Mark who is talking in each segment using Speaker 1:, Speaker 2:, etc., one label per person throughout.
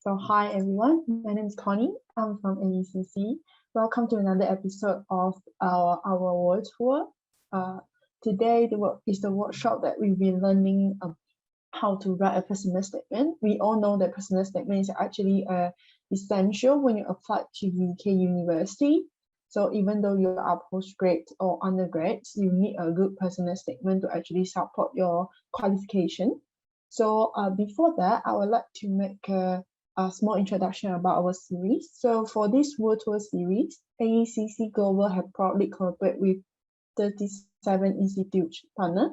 Speaker 1: So hi everyone, my name is Connie. I'm from AECC. Welcome to another episode of our world tour. Today is the workshop that we've been learning how to write a personal statement. We all know that personal statement is actually essential when you apply to UK university. So even though you are postgrad or undergrads, you need a good personal statement to actually support your qualification. So before that, I would like to make a small introduction about our series. So for this World Tour series, AECC Global have proudly collaborated with 37 institute partners,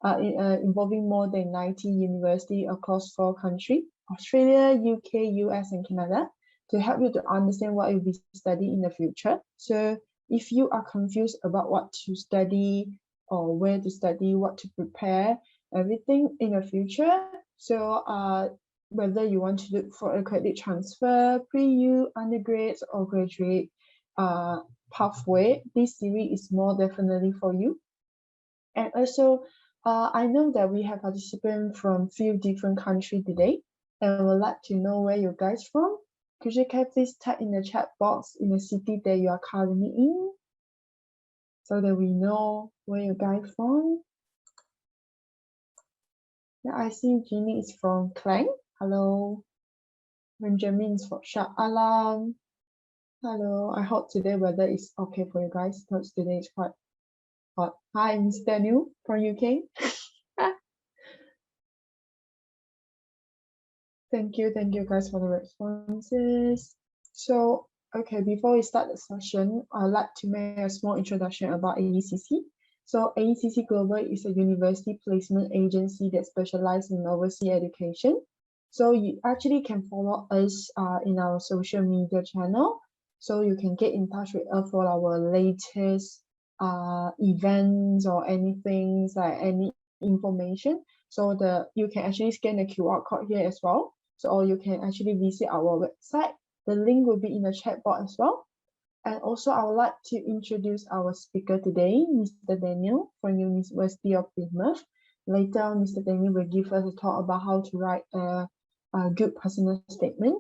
Speaker 1: involving more than 90 universities across 4 countries, Australia, UK, US, and Canada, to help you to understand what you'll be studying in the future. So if you are confused about what to study or where to study, what to prepare, everything in the future, so whether you want to look for a credit transfer, pre-U, undergrads, or graduate pathway, this series is more definitely for you. And also, I know that we have participants from few different countries today, and would like to know where you guys from. Could you please type in the chat box in the city that you are currently in, so that we know where you guys from? Yeah, I see Jeannie is from Klang. Hello. Benjamin is from Shah Alam. Hello. I hope today weather is okay for you guys, because today is quite hot. Hi, Mr. Daniel from UK. Thank you guys for the responses. So, okay, before we start the session, I'd like to make a small introduction about AECC. So AECC Global is a university placement agency that specializes in overseas education. So you actually can follow us in our social media channel. So you can get in touch with us for our latest events or anything, like any information. So you can actually scan the QR code here as well. So, or you can actually visit our website. The link will be in the chat box as well. And also, I would like to introduce our speaker today, Mr. Daniel from University of Plymouth. Later on, Mr. Daniel will give us a talk about how to write a good personal statement.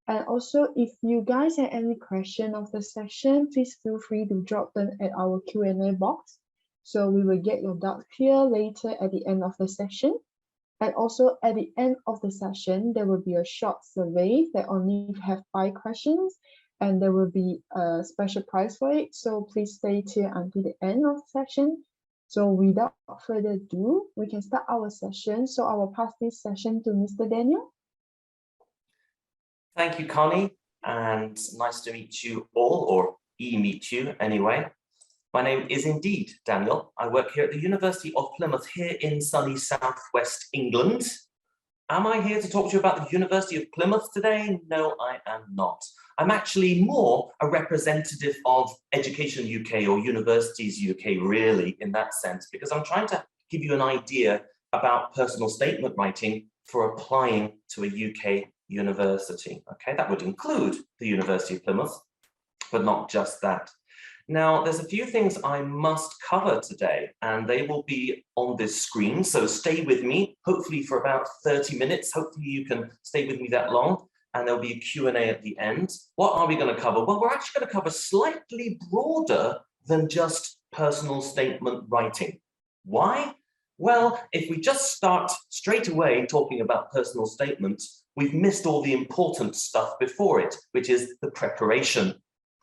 Speaker 1: And also, if you guys have any question of the session, please feel free to drop them at our Q&A box. So we will get your doubts clear later at the end of the session. And also at the end of the session, there will be a short survey that only have 5 questions, and there will be a special prize for it. So please stay tuned until the end of the session. So without further ado, we can start our session. So I will pass this session to Mr. Daniel.
Speaker 2: Thank you, Connie, and nice to meet you all, or meet you anyway. My name is indeed Daniel. I work here at the University of Plymouth, here in sunny southwest England. Am I here to talk to you about the University of Plymouth today? No, I am not. I'm actually more a representative of Education UK or Universities UK, really, in that sense, because I'm trying to give you an idea about personal statement writing for applying to a UK university. Okay, that would include the University of Plymouth, but not just that. Now, there's a few things I must cover today, and they will be on this screen, so stay with me, hopefully for about 30 minutes. Hopefully you can stay with me that long, and there'll be a Q&A at the end. What are we going to cover? Well, we're actually going to cover slightly broader than just personal statement writing. Why? Well, if we just start straight away talking about personal statements, we've missed all the important stuff before it, which is the preparation.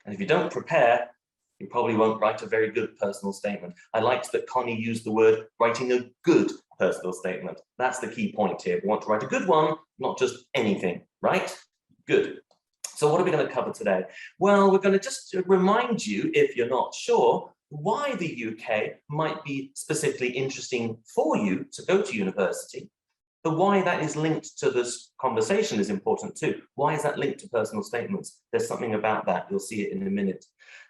Speaker 2: And if you don't prepare, you probably won't write a very good personal statement. I liked that Connie used the word writing a good personal statement. That's the key point here. We want to write a good one, not just anything, right? Good. So what are we going to cover today? Well, we're going to just remind you, if you're not sure, why the UK might be specifically interesting for you to go to university. The why that is linked to this conversation is important too. Why is that linked to personal statements? There's something about that. You'll see it in a minute.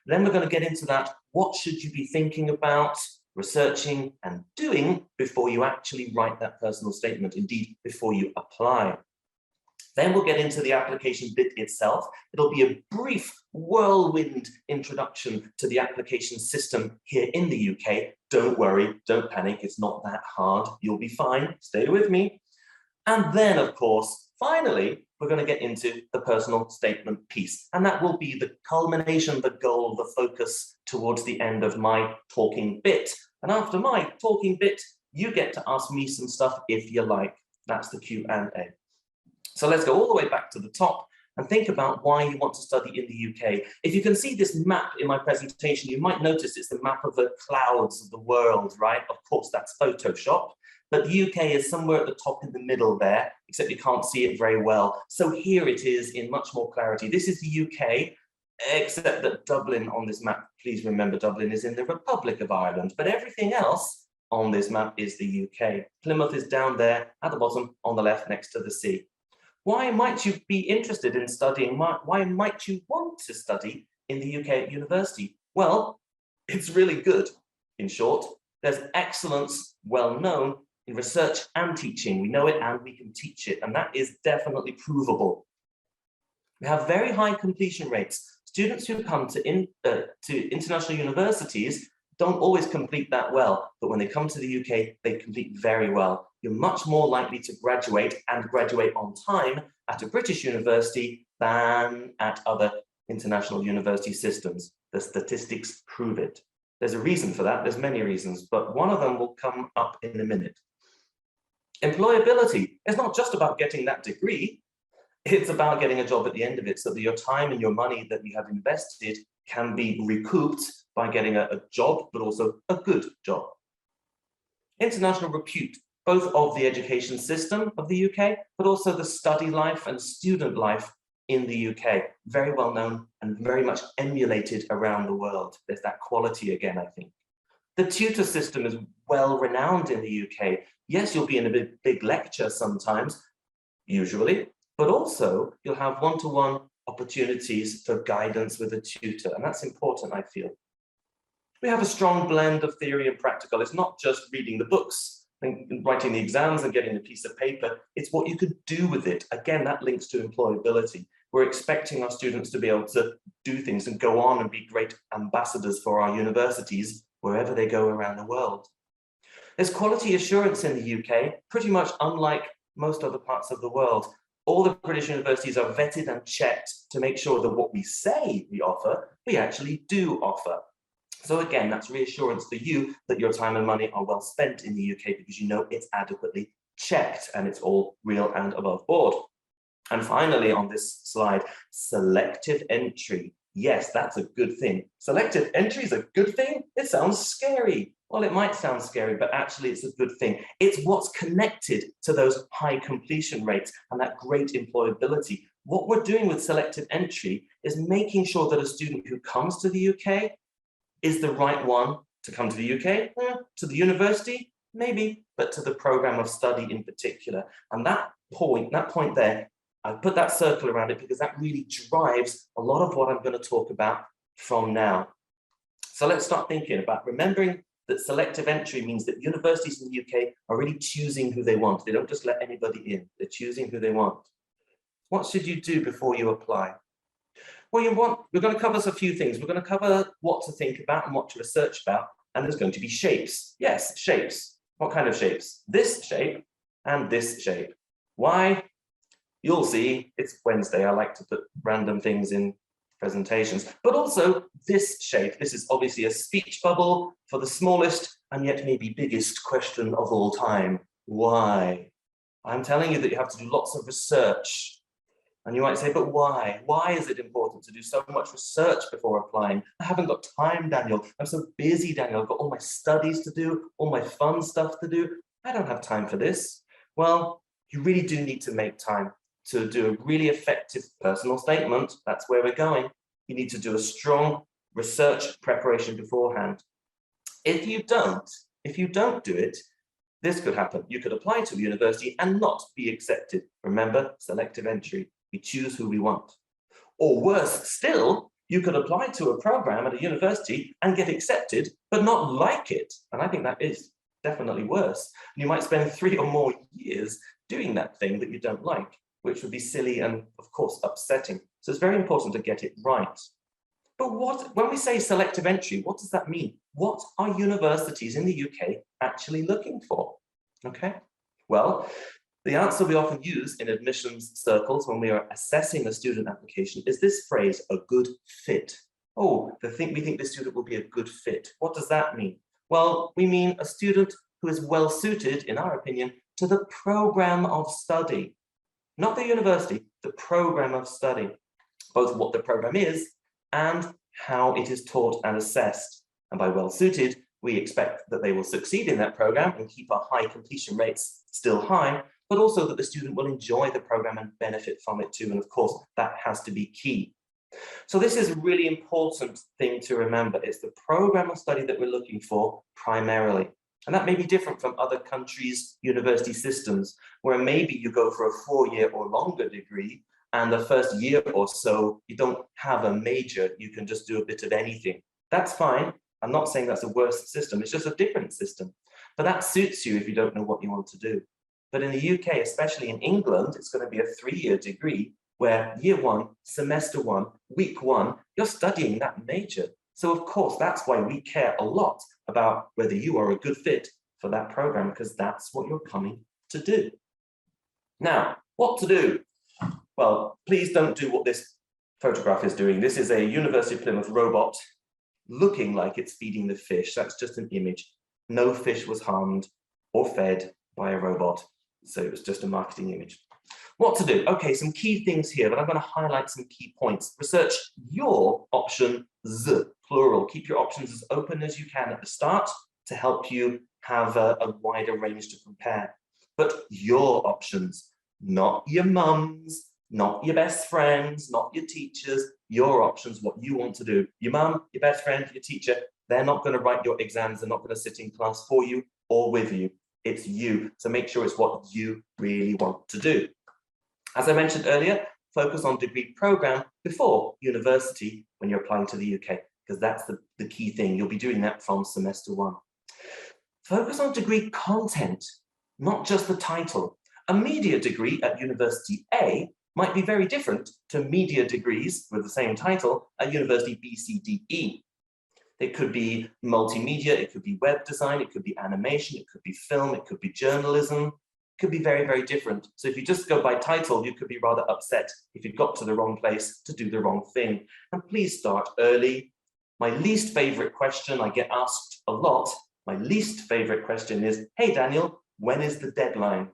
Speaker 2: Then we're going to get into that. What should you be thinking about, researching, and doing before you actually write that personal statement, indeed, before you apply. Then we'll get into the application bit itself. It'll be a brief whirlwind introduction to the application system here in the UK. Don't worry, don't panic, it's not that hard. You'll be fine, stay with me. And then, of course, finally, we're going to get into the personal statement piece. And that will be the culmination, the goal, the focus towards the end of my talking bit. And after my talking bit, you get to ask me some stuff if you like. That's the Q&A. So let's go all the way back to the top and think about why you want to study in the UK. If you can see this map in my presentation, you might notice it's the map of the clouds of the world, right? Of course, that's Photoshop, but the UK is somewhere at the top in the middle there, except you can't see it very well. So here it is in much more clarity. This is the UK, except that Dublin on this map, please remember Dublin is in the Republic of Ireland, but everything else on this map is the UK. Plymouth is down there at the bottom on the left next to the sea. Why might you be interested in studying? Why might you want to study in the UK at university? Well, it's really good. In short, there's excellence well known in research and teaching. We know it and we can teach it, and that is definitely provable. We have very high completion rates. Students who come to international universities don't always complete that well, but when they come to the UK, they complete very well. You're much more likely to graduate and graduate on time at a British university than at other international university systems. The statistics prove it. There's a reason for that, there's many reasons, but one of them will come up in a minute. Employability is not just about getting that degree, it's about getting a job at the end of it so that your time and your money that you have invested can be recouped by getting a job, but also a good job. International repute, both of the education system of the UK, but also the study life and student life in the UK. Very well known and very much emulated around the world. There's that quality again, I think. The tutor system is well renowned in the UK. Yes, you'll be in a big lecture sometimes, usually, but also you'll have one-to-one opportunities for guidance with a tutor, and that's important, I feel. We have a strong blend of theory and practical. It's not just reading the books and writing the exams and getting a piece of paper, it's what you could do with it. Again, that links to employability. We're expecting our students to be able to do things and go on and be great ambassadors for our universities wherever they go around the world. There's quality assurance in the UK, pretty much unlike most other parts of the world. All the British universities are vetted and checked to make sure that what we say we offer, we actually do offer. So again, that's reassurance for you that your time and money are well spent in the UK because you know it's adequately checked and it's all real and above board. And finally on this slide, selective entry. Yes, that's a good thing. Selective entry is a good thing? It sounds scary. Well, it might sound scary, but actually it's a good thing. It's what's connected to those high completion rates and that great employability. What we're doing with selective entry is making sure that a student who comes to the UK is the right one to come to the UK, to the university, maybe, but to the program of study in particular. And that point there, I put that circle around it because that really drives a lot of what I'm going to talk about from now. So let's start thinking about remembering that selective entry means that universities in the UK are really choosing who they want. They don't just let anybody in, they're choosing who they want. What should you do before you apply? Well, we're going to cover a few things. We're going to cover what to think about and what to research about, and there's going to be shapes. Yes, shapes. What kind of shapes? This shape and this shape. Why? You'll see, it's Wednesday. I like to put random things in presentations, but also this shape. This is obviously a speech bubble for the smallest and yet maybe biggest question of all time. Why? I'm telling you that you have to do lots of research. And you might say, but why? Why is it important to do so much research before applying? I haven't got time, Daniel. I'm so busy, Daniel. I've got all my studies to do, all my fun stuff to do. I don't have time for this. Well, you really do need to make time to do a really effective personal statement. That's where we're going. You need to do a strong research preparation beforehand. If you don't do it, this could happen. You could apply to a university and not be accepted. Remember, selective entry. We choose who we want. Or worse still, you could apply to a program at a university and get accepted, but not like it. And I think that is definitely worse. And you might spend 3 or more years doing that thing that you don't like, which would be silly and, of course, upsetting. So it's very important to get it right. But when we say selective entry, what does that mean? What are universities in the UK actually looking for? Okay, well, The answer we often use in admissions circles when we are assessing a student application is this phrase, a good fit. Oh, we think this student will be a good fit. What does that mean? Well, we mean a student who is well suited, in our opinion, to the program of study. Not the university, the program of study. Both what the program is and how it is taught and assessed. And by well suited, we expect that they will succeed in that program and keep our high completion rates still high, but also that the student will enjoy the program and benefit from it too. And of course, that has to be key. So this is a really important thing to remember. It's the program of study that we're looking for primarily. And that may be different from other countries' university systems, where maybe you go for a 4-year or longer degree, and the first year or so, you don't have a major, you can just do a bit of anything. That's fine. I'm not saying that's a worse system, it's just a different system. But that suits you if you don't know what you want to do. But in the UK, especially in England, it's going to be a 3-year degree where year 1, semester 1, week 1, you're studying that major. So of course, that's why we care a lot about whether you are a good fit for that program, because that's what you're coming to do. Now, what to do? Well, please don't do what this photograph is doing. This is a University of Plymouth robot looking like it's feeding the fish. That's just an image. No fish was harmed or fed by a robot. So it was just a marketing image. What to do? Okay, some key things here, but I'm going to highlight some key points. Research your options, plural. Keep your options as open as you can at the start to help you have a wider range to compare. But your options, not your mum's, not your best friends, not your teachers, your options, what you want to do. Your mum, your best friend, your teacher, they're not going to write your exams, they're not going to sit in class for you or with you. It's you. So make sure it's what you really want to do. As I mentioned earlier, focus on degree program before university when you're applying to the UK, because that's the key thing. You'll be doing that from semester 1. Focus on degree content, not just the title. A media degree at University A might be very different to media degrees with the same title at University B, C, D, E. It could be multimedia, it could be web design, it could be animation, it could be film, it could be journalism. It could be very, very different. So if you just go by title, you could be rather upset if you got to the wrong place to do the wrong thing. And please start early. My least favorite question, I get asked a lot, my least favorite question is, hey Daniel, when is the deadline?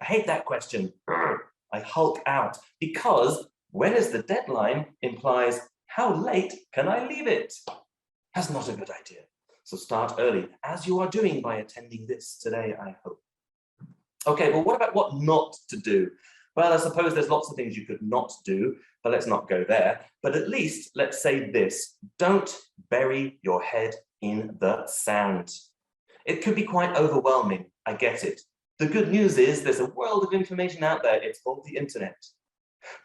Speaker 2: I hate that question. I hulk out because when is the deadline implies how late can I leave it? That's not a good idea. So start early, as you are doing by attending this today, I hope. Okay, well, what about what not to do? Well, I suppose there's lots of things you could not do, but let's not go there. But at least let's say this, don't bury your head in the sand. It could be quite overwhelming, I get it. The good news is there's a world of information out there, it's called the internet.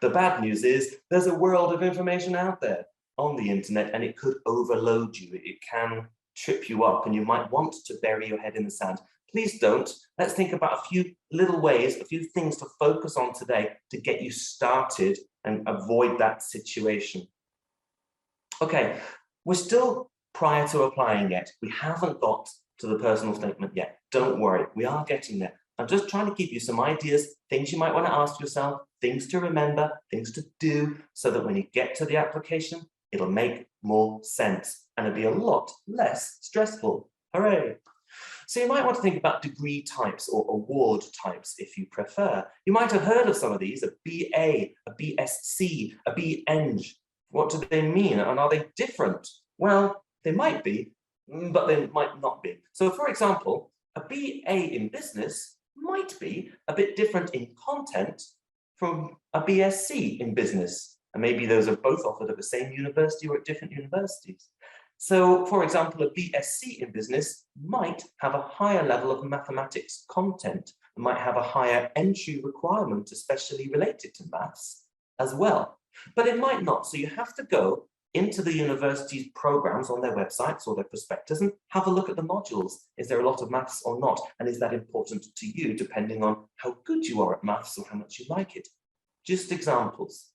Speaker 2: The bad news is there's a world of information out there on the internet and it could overload you. It can trip you up and you might want to bury your head in the sand. Please don't. Let's think about a few little ways, a few things to focus on today to get you started and avoid that situation. Okay, we're still prior to applying yet. We haven't got to the personal statement yet. Don't worry, we are getting there. I'm just trying to give you some ideas, things you might want to ask yourself, things to remember, things to do, so that when you get to the application, it'll make more sense and it'll be a lot less stressful. Hooray! So you might want to think about degree types or award types if you prefer. You might have heard of some of these, a BA, a BSc, a BEng. What do they mean and are they different? Well, they might be, but they might not be. So for example, a BA in business might be a bit different in content from a BSc in business. And maybe those are both offered at the same university or at different universities. So, for example, a BSc in business might have a higher level of mathematics content, might have a higher entry requirement, especially related to maths as well. But it might not. So you have to go into the university's programs on their websites or their prospectus and have a look at the modules. Is there a lot of maths or not? And is that important to you, depending on how good you are at maths or how much you like it? Just examples.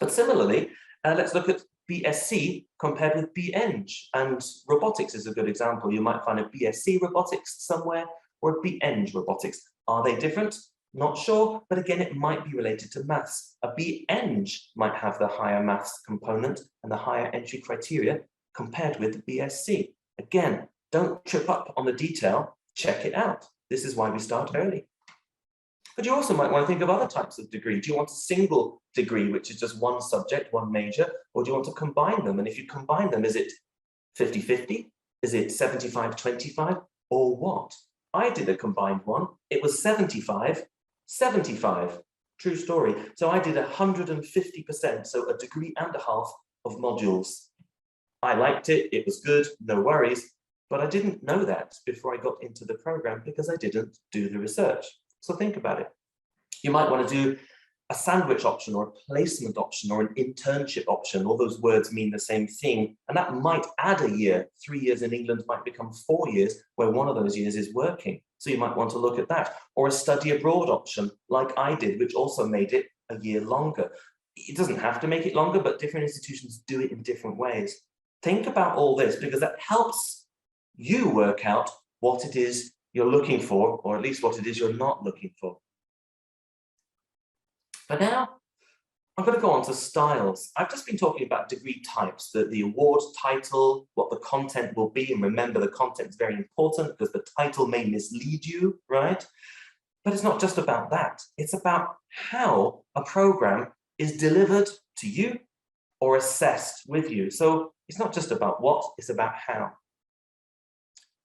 Speaker 2: But similarly, let's look at BSc compared with BEng, and robotics is a good example. You might find a BSc robotics somewhere or a BEng robotics. Are they different? Not sure, but again, it might be related to maths. A BEng might have the higher maths component and the higher entry criteria compared with the BSc. Again, don't trip up on the detail, check it out. This is why we start early. But you also might want to think of other types of degree. Do you want a single degree, which is just one subject, one major, or do you want to combine them? And if you combine them, is it 50-50? Is it 75-25, or what? I did a combined one. It was 75-75. True story. So I did 150%, so a degree and a half of modules. I liked it. It was good. No worries. But I didn't know that before I got into the program because I didn't do the research. So think about it. You might want to do a sandwich option or a placement option or an internship option. All those words mean the same thing. And that might add a year. 3 years in England might become 4 years, where one of those years is working. So you might want to look at that. Or a study abroad option, like I did, which also made it a year longer. It doesn't have to make it longer, but different institutions do it in different ways. Think about all this because that helps you work out what it is you're looking for, or at least what it is you're not looking for. But now I'm going to go on to styles. I've just been talking about degree types, the award title, what the content will be, and remember the content is very important because the title may mislead you, right? But it's not just about that. It's about how a program is delivered to you or assessed with you. So it's not just about what, it's about how.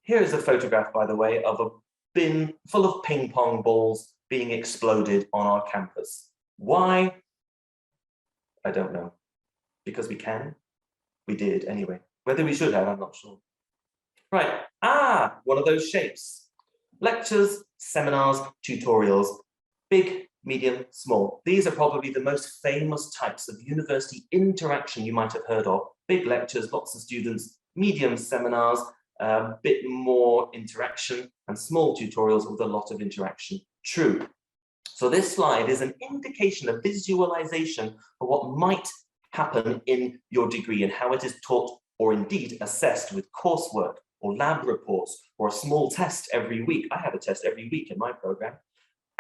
Speaker 2: Here is a photograph, by the way, of a bin full of ping pong balls being exploded on our campus. Why? I don't know. Because we can? We did anyway. Whether we should have, I'm not sure. Right, one of those shapes. Lectures, seminars, tutorials, big, medium, small. These are probably the most famous types of university interaction you might have heard of. Big lectures, lots of students, medium seminars, a bit more interaction, and small tutorials with a lot of interaction. True. So this slide is an indication, a visualization of what might happen in your degree and how it is taught or indeed assessed with coursework or lab reports or a small test every week. I had a test every week in my program,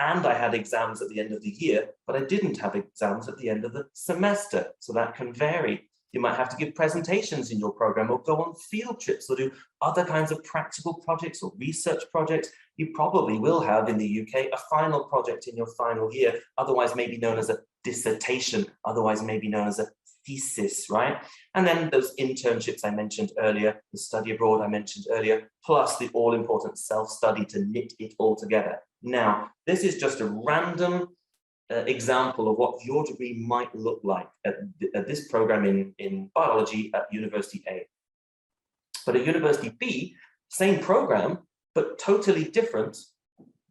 Speaker 2: and I had exams at the end of the year, but I didn't have exams at the end of the semester, so that can vary. You might have to give presentations in your program or go on field trips or do other kinds of practical projects or research projects. You probably will have in the UK a final project in your final year, otherwise maybe known as a dissertation, otherwise maybe known as a thesis, right? And then those internships I mentioned earlier, the study abroad I mentioned earlier, plus the all-important self-study to knit it all together. Now, this is just a random example of what your degree might look like at this program in biology at University A. But at University B, same program, but totally different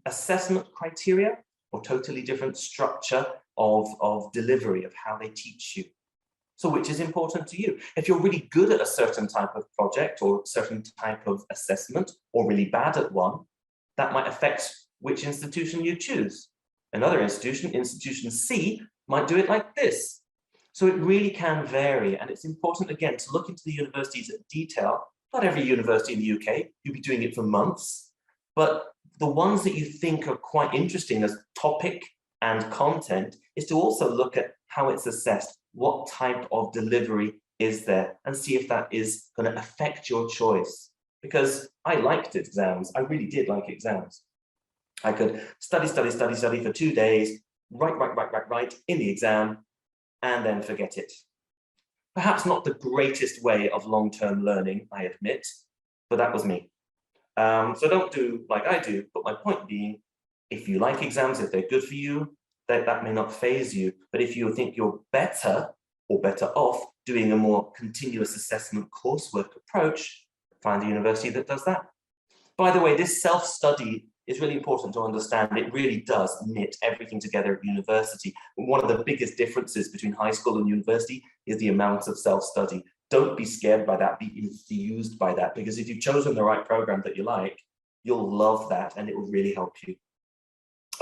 Speaker 2: assessment criteria or totally different structure of delivery of how they teach you. So which is important to you? If you're really good at a certain type of project or certain type of assessment or really bad at one, that might affect which institution you choose. Another institution, institution C, might do it like this. So it really can vary, and it's important, again, to look into the universities in detail. Not every university in the UK, you'll be doing it for months, but the ones that you think are quite interesting as topic and content is to also look at how it's assessed, what type of delivery is there, and see if that is going to affect your choice. Because I liked exams, I really did like exams. I could study for 2 days, write in the exam, and then forget it. Perhaps not the greatest way of long-term learning, I admit, but that was me. So don't do like I do, but my point being, if you like exams, if they're good for you, that may not faze you. But if you think you're better or better off doing a more continuous assessment coursework approach, find a university that does that. By the way, this self-study is really important to understand. It really does knit everything together at university. One of the biggest differences between high school and university is the amount of self-study. Don't be scared by that, be enthused by that, because if you've chosen the right program that you like, you'll love that and it will really help you.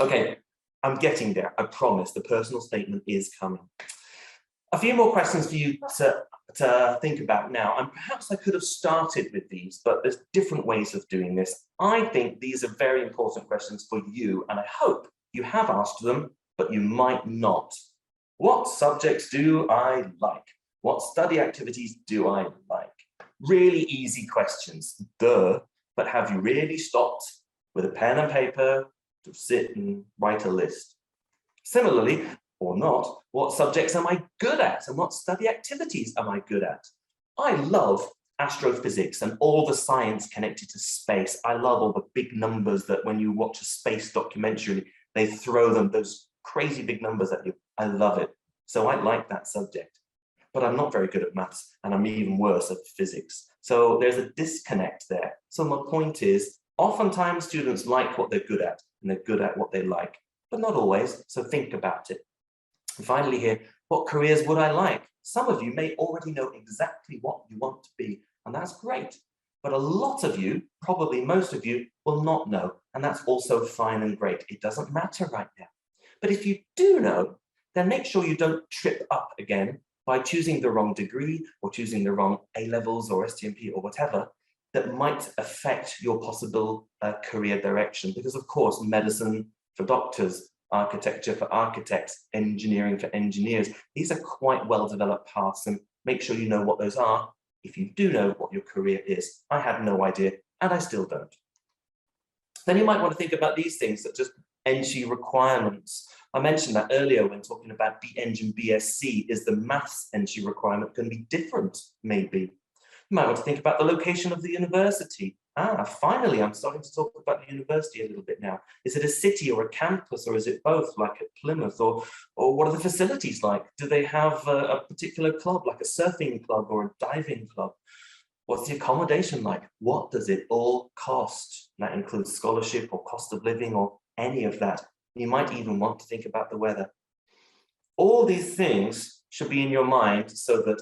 Speaker 2: Okay, I'm getting there, I promise. The personal statement is coming. A few more questions for you to think about now, and perhaps I could have started with these, but there's different ways of doing this. I think these are very important questions for you, and I hope You have asked them, but you might not. What subjects do I like? What study activities do I like? Really easy questions, duh. But have you really stopped with a pen and paper to sit and write a list? Similarly, or not, what subjects am I good at and what study activities am I good at? I love astrophysics and all the science connected to space. I love all the big numbers that when you watch a space documentary, they throw them, those crazy big numbers at you. I love it. So I like that subject. But I'm not very good at maths, and I'm even worse at physics. So there's a disconnect there. So my point is, oftentimes students like what they're good at, and they're good at what they like, but not always, so think about it. And finally here, what careers would I like? Some of you may already know exactly what you want to be, and that's great. But a lot of you, probably most of you, will not know, and that's also fine and great. It doesn't matter right now. But if you do know, then make sure you don't trip up again by choosing the wrong degree or choosing the wrong A-levels or STMP or whatever that might affect your possible career direction. Because of course, medicine for doctors, architecture for architects, engineering for engineers, these are quite well-developed paths, and make sure you know what those are if you do know what your career is. I had no idea, and I still don't. Then you might want to think about these things, such as NG requirements. I mentioned that earlier when talking about BEng and BSc. Is the maths NG requirement going to be different? Maybe. You might want to think about the location of the university. Finally, I'm starting to talk about the university a little bit now. Is it a city or a campus, or is it both, like at Plymouth? Or what are the facilities like? Do they have a particular club, like a surfing club or a diving club? What's the accommodation like? What does it all cost? That includes scholarship or cost of living or any of that. You might even want to think about the weather. All these things should be in your mind so that,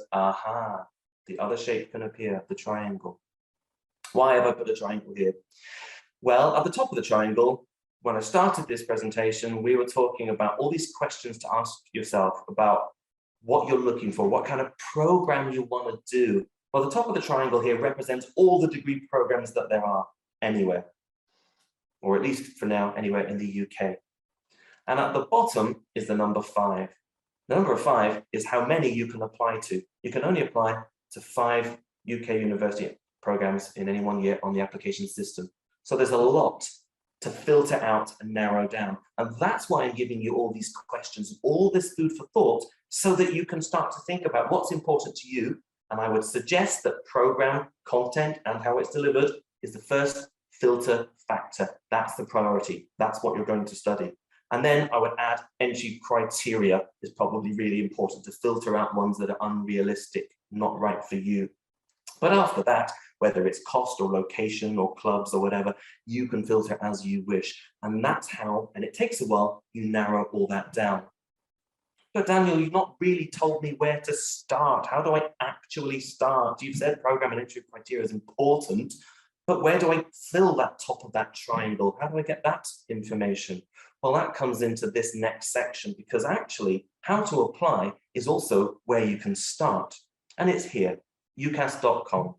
Speaker 2: the other shape can appear, the triangle. Why have I put a triangle here? Well, at the top of the triangle, when I started this presentation, we were talking about all these questions to ask yourself about what you're looking for, what kind of program you want to do. Well, the top of the triangle here represents all the degree programs that there are anywhere, or at least for now, anywhere in the UK. And at the bottom is the number 5. The number 5 is how many you can apply to. You can only apply to 5 UK university programs in any one year on the application system. So there's a lot to filter out and narrow down. And that's why I'm giving you all these questions, all this food for thought, so that you can start to think about what's important to you. And I would suggest that program content and how it's delivered is the first filter factor. That's the priority. That's what you're going to study. And then I would add entry criteria is probably really important to filter out ones that are unrealistic, not right for you. But after that, whether it's cost or location or clubs or whatever, you can filter as you wish. And that's how, and it takes a while, you narrow all that down. But Daniel, you've not really told me where to start. How do I actually start? You've said program and entry criteria is important, but where do I fill that top of that triangle? How do I get that information? Well, that comes into this next section, because actually how to apply is also where you can start. And it's here, ucas.com.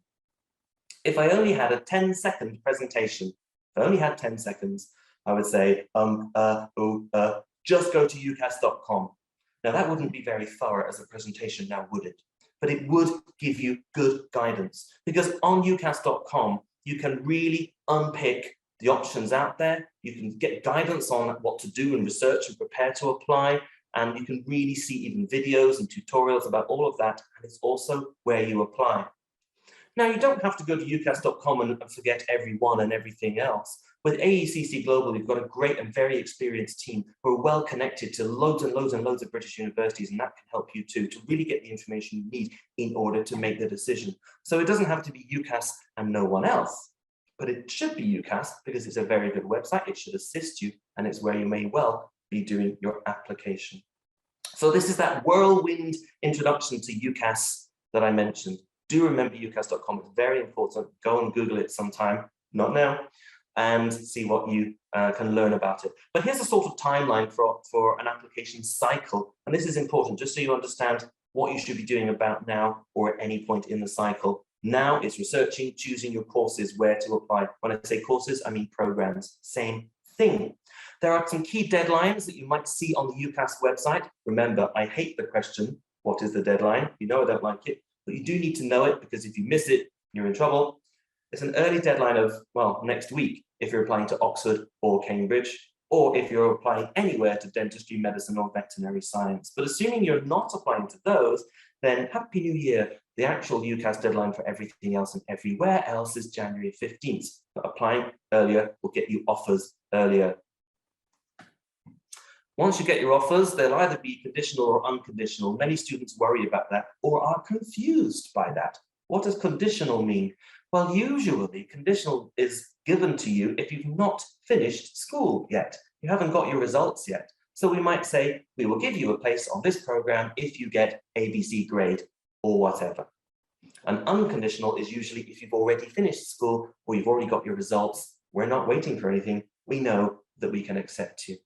Speaker 2: If I only had a 10-second presentation, if I only had 10 seconds, I would say, just go to ucas.com. Now that wouldn't be very thorough as a presentation now, would it? But it would give you good guidance, because on ucas.com, you can really unpick the options out there. You can get guidance on what to do and research and prepare to apply. And you can really see even videos and tutorials about all of that. And it's also where you apply. Now, you don't have to go to ucas.com and forget everyone and everything else. With AECC Global, you've got a great and very experienced team who are well connected to loads and loads and loads of British universities, and that can help you too, to really get the information you need in order to make the decision. So it doesn't have to be UCAS and no one else, but it should be UCAS because it's a very good website. It should assist you, and it's where you may well be doing your application. So this is that whirlwind introduction to UCAS that I mentioned. Do remember ucas.com, it's very important. Go and Google it sometime, not now, and see what you can learn about it. But here's a sort of timeline for an application cycle. And this is important, just so you understand what you should be doing about now or at any point in the cycle. Now it's researching, choosing your courses, where to apply. When I say courses, I mean programs, same thing. There are some key deadlines that you might see on the UCAS website. Remember, I hate the question, what is the deadline? You know I don't like it, but you do need to know it because if you miss it, you're in trouble. It's an early deadline of, well, next week if you're applying to Oxford or Cambridge, or if you're applying anywhere to dentistry, medicine, or veterinary science. But assuming you're not applying to those, then Happy New Year. The actual UCAS deadline for everything else and everywhere else is January 15th. But applying earlier will get you offers earlier. Once you get your offers, they'll either be conditional or unconditional. Many students worry about that or are confused by that. What does conditional mean? Well, usually conditional is given to you if you've not finished school yet. You haven't got your results yet. So we might say, we will give you a place on this program if you get ABC grade or whatever. And unconditional is usually if you've already finished school or you've already got your results. We're not waiting for anything. We know that we can accept you.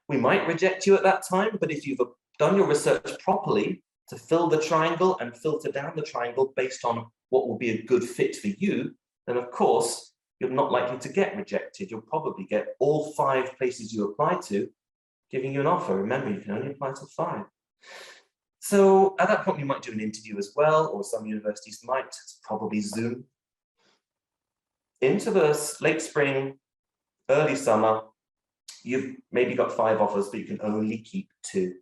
Speaker 2: We might reject you at that time, but if you've done your research properly to fill the triangle and filter down the triangle based on what will be a good fit for you, then of course, you're not likely to get rejected. You'll probably get all 5 places you apply to giving you an offer. Remember, you can only apply to 5. So at that point, we might do an interview as well, or some universities might. It's probably Zoom. Into the late spring, early summer, you've maybe got 5 offers, but you can only keep 2.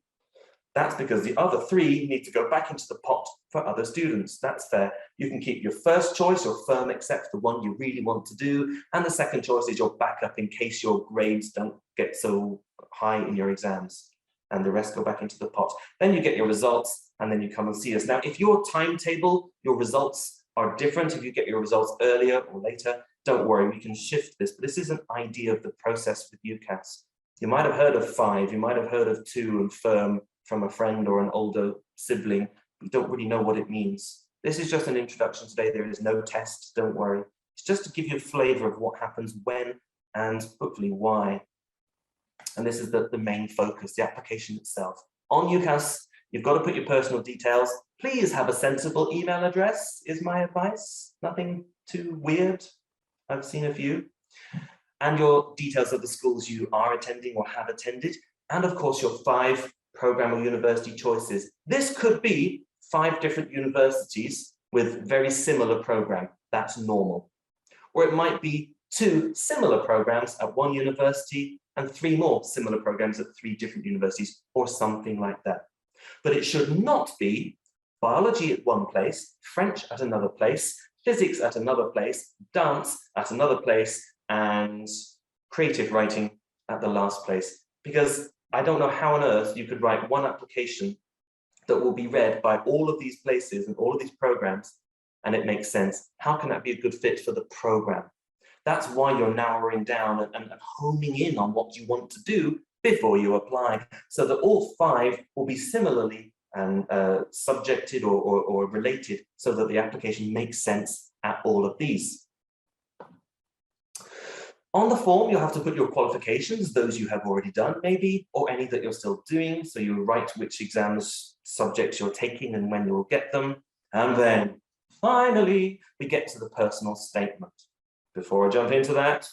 Speaker 2: That's because the other 3 need to go back into the pot for other students. That's fair. You can keep your first choice, your firm accepts the one you really want to do, and the second choice is your backup in case your grades don't get so high in your exams, and the rest go back into the pot. Then you get your results, and then you come and see us. Now, if your timetable, your results are different, if you get your results earlier or later, don't worry, we can shift this, but this is an idea of the process with UCAS. You might have heard of 5, you might have heard of 2 and firm from a friend or an older sibling, but you don't really know what it means. This is just an introduction today. There is no test, don't worry. It's just to give you a flavor of what happens when and hopefully why. And this is the main focus, the application itself. On UCAS, you've got to put your personal details. Please have a sensible email address, is my advice. Nothing too weird. I've seen a few. And your details of the schools you are attending or have attended. And of course, your 5 program or university choices. This could be 5 different universities with very similar program. That's normal. Or it might be 2 similar programs at one university and 3 more similar programs at 3 different universities or something like that. But it should not be biology at one place, French at another place, physics at another place, dance at another place, and creative writing at the last place. Because I don't know how on earth you could write one application that will be read by all of these places and all of these programs, and it makes sense. How can that be a good fit for the program? That's why you're narrowing down and homing in on what you want to do before you apply, so that all 5 will be similarly and subjected or related, so that the application makes sense at all of these. On the form, you'll have to put your qualifications, those you have already done maybe, or any that you're still doing. So you write which exams, subjects you're taking and when you'll get them. And then finally, we get to the personal statement. Before I jump into that,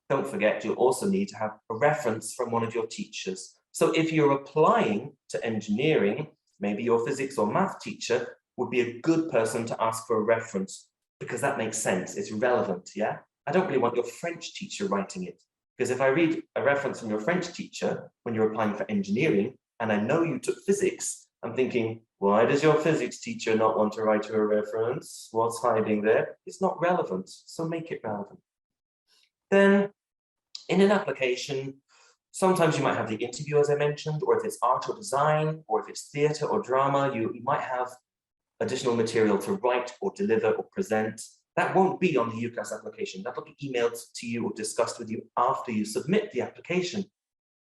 Speaker 2: don't forget you'll also need to have a reference from one of your teachers. So if you're applying to engineering, maybe your physics or math teacher would be a good person to ask for a reference, because that makes sense, it's relevant, yeah? I don't really want your French teacher writing it, because if I read a reference from your French teacher when you're applying for engineering, and I know you took physics, I'm thinking, why does your physics teacher not want to write you a reference? What's hiding there? It's not relevant, so make it relevant. Then, in an application, sometimes you might have the interview, as I mentioned, or if it's art or design, or if it's theatre or drama, you might have additional material to write or deliver or present. That won't be on the UCAS application. That'll be emailed to you or discussed with you after you submit the application.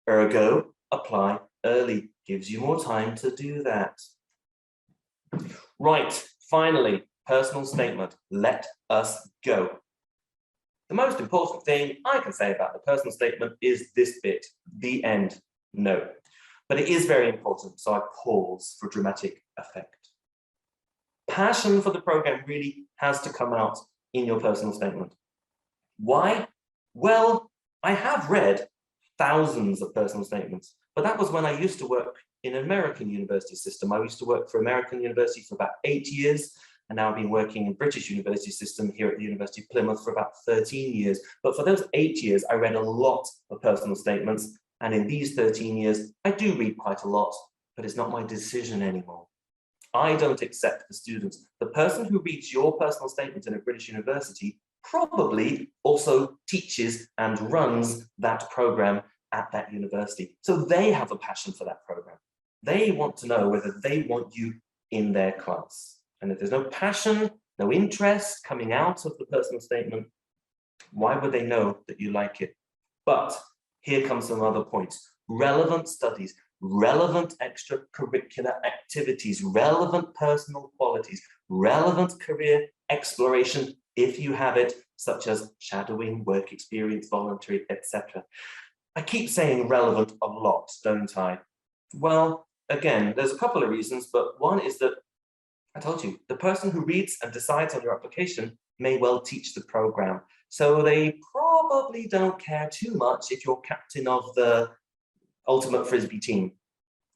Speaker 2: Ergo, apply early. Gives you more time to do that. Right, finally, personal statement. Let us go. The most important thing I can say about the personal statement is this bit, the end. No, but it is very important, so I pause for dramatic effect. Passion for the program really has to come out in your personal statement. Why? Well, I have read thousands of personal statements. But that was when I used to work in an American university system. I used to work for American University for about 8 years, and now I've been working in British university system here at the University of Plymouth for about 13 years. But for those 8 years, I read a lot of personal statements. And in these 13 years, I do read quite a lot, but it's not my decision anymore. I don't accept the students. The person who reads your personal statement in a British university probably also teaches and runs that program at that university. So they have a passion for that program. They want to know whether they want you in their class. And if there's no passion, no interest coming out of the personal statement, why would they know that you like it? But here comes some other points. Relevant studies, relevant extracurricular activities, relevant personal qualities, relevant career exploration, if you have it, such as shadowing, work experience, voluntary, etc. I keep saying relevant a lot, don't I? Well, again, there's a couple of reasons, but one is that I told you, the person who reads and decides on your application may well teach the program. So they probably don't care too much if you're captain of the ultimate Frisbee team.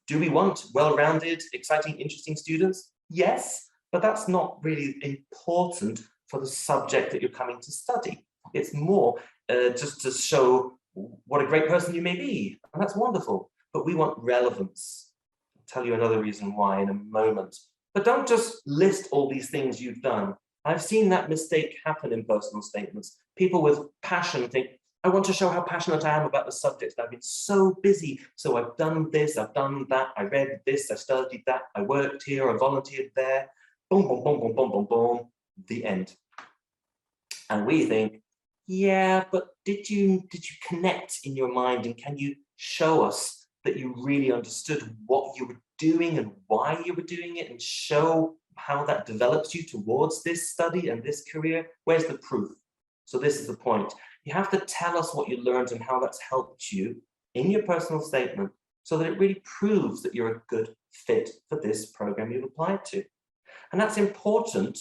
Speaker 2: Do we want well-rounded, exciting, interesting students? Yes, but that's not really important for the subject that you're coming to study. It's more just to show what a great person you may be, and that's wonderful. But we want relevance. I'll tell you another reason why in a moment. But don't just list all these things you've done. I've seen that mistake happen in personal statements. People with passion think, I want to show how passionate I am about the subject. I've been so busy. So I've done this, I've done that, I read this, I studied that, I worked here, I volunteered there. Boom, boom, boom, boom, boom, boom, boom. The end. And we think, yeah, but did you connect in your mind, and can you show us that you really understood what you were doing and why you were doing it, and show how that develops you towards this study and this career? Where's the proof? So this is the point. You have to tell us what you learned and how that's helped you in your personal statement, so that it really proves that you're a good fit for this program you've applied to. And that's important,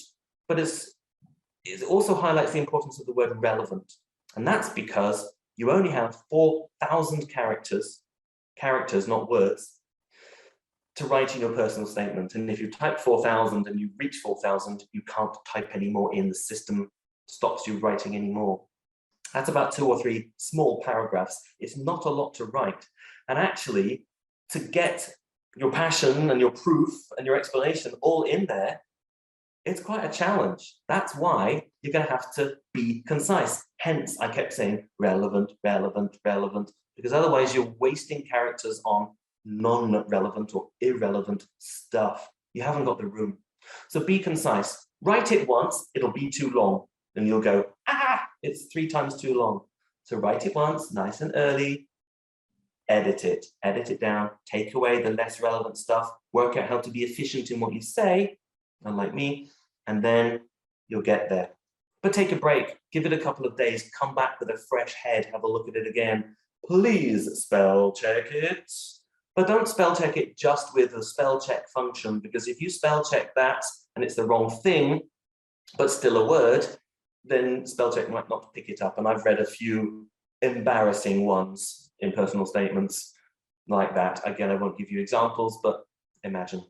Speaker 2: but it also highlights the importance of the word relevant. And that's because you only have 4,000 characters, not words, to write in your personal statement. And if you type 4,000 and you reach 4,000, you can't type any more in. The system stops you writing anymore. That's about 2 or 3 small paragraphs. It's not a lot to write. And actually, to get your passion and your proof and your explanation all in there, it's quite a challenge. That's why you're going to have to be concise. Hence, I kept saying relevant, relevant, relevant, because otherwise you're wasting characters on non-relevant or irrelevant stuff. You haven't got the room. So be concise. Write it once, it'll be too long. And you'll go, it's 3 times too long. So write it once, nice and early, edit it down, take away the less relevant stuff, work out how to be efficient in what you say, unlike me, and then you'll get there. But take a break, give it a couple of days, come back with a fresh head, have a look at it again. Please spell check it. But don't spell check it just with the spell check function, because if you spell check that and it's the wrong thing, but still a word, then spell check might not pick it up. And I've read a few embarrassing ones in personal statements like that. Again, I won't give you examples, but imagine.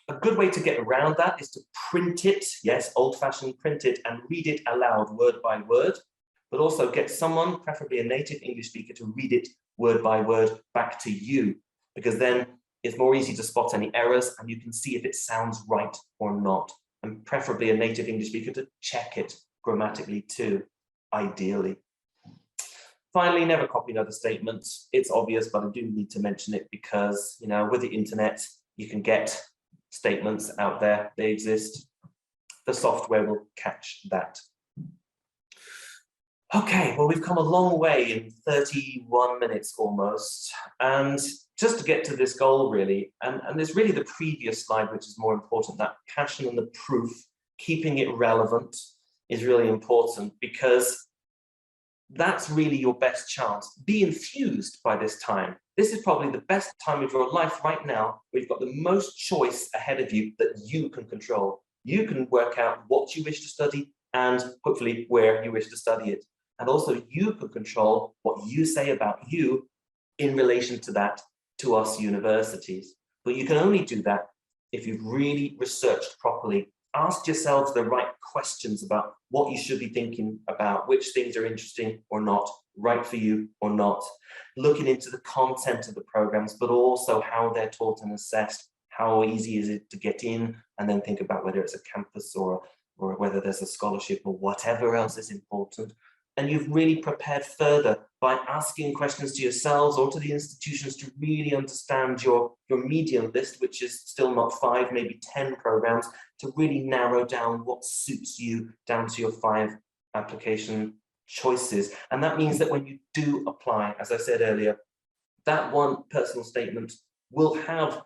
Speaker 2: A good way to get around that is to print it, yes, old-fashioned print it, and read it aloud word by word, but also get someone, preferably a native English speaker, to read it word by word back to you, because then it's more easy to spot any errors and you can see if it sounds right or not. And preferably a native English speaker to check it grammatically too, ideally. Finally, never copy another statement. It's obvious, but I do need to mention it because, you know, with the internet, you can get statements out there, they exist. The software will catch that. Okay, well, we've come a long way in 31 minutes almost. And just to get to this goal, really, and there's really the previous slide, which is more important, that passion and the proof, keeping it relevant is really important, because that's really your best chance. Be infused by this time. This is probably the best time of your life right now, where you've got the most choice ahead of you that you can control. You can work out what you wish to study and hopefully where you wish to study it. and also you can control what you say about you in relation to that to us universities. But you can only do that if you've really researched properly, asked yourselves the right questions about what you should be thinking about, which things are interesting or not, right for you or not, looking into the content of the programs, but also how they're taught and assessed, how easy is it to get in, and then think about whether it's a campus or whether there's a scholarship or whatever else is important. And you've really prepared further by asking questions to yourselves or to the institutions to really understand your medium list, which is still not 5, maybe 10 programs, to really narrow down what suits you down to your 5 application choices. And that means that when you do apply, as I said earlier, that one personal statement will have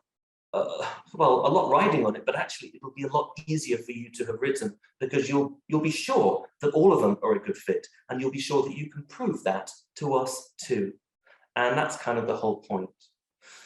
Speaker 2: well, a lot riding on it, but actually it'll be a lot easier for you to have written, because you'll be sure that all of them are a good fit, and you'll be sure that you can prove that to us too. And that's kind of the whole point.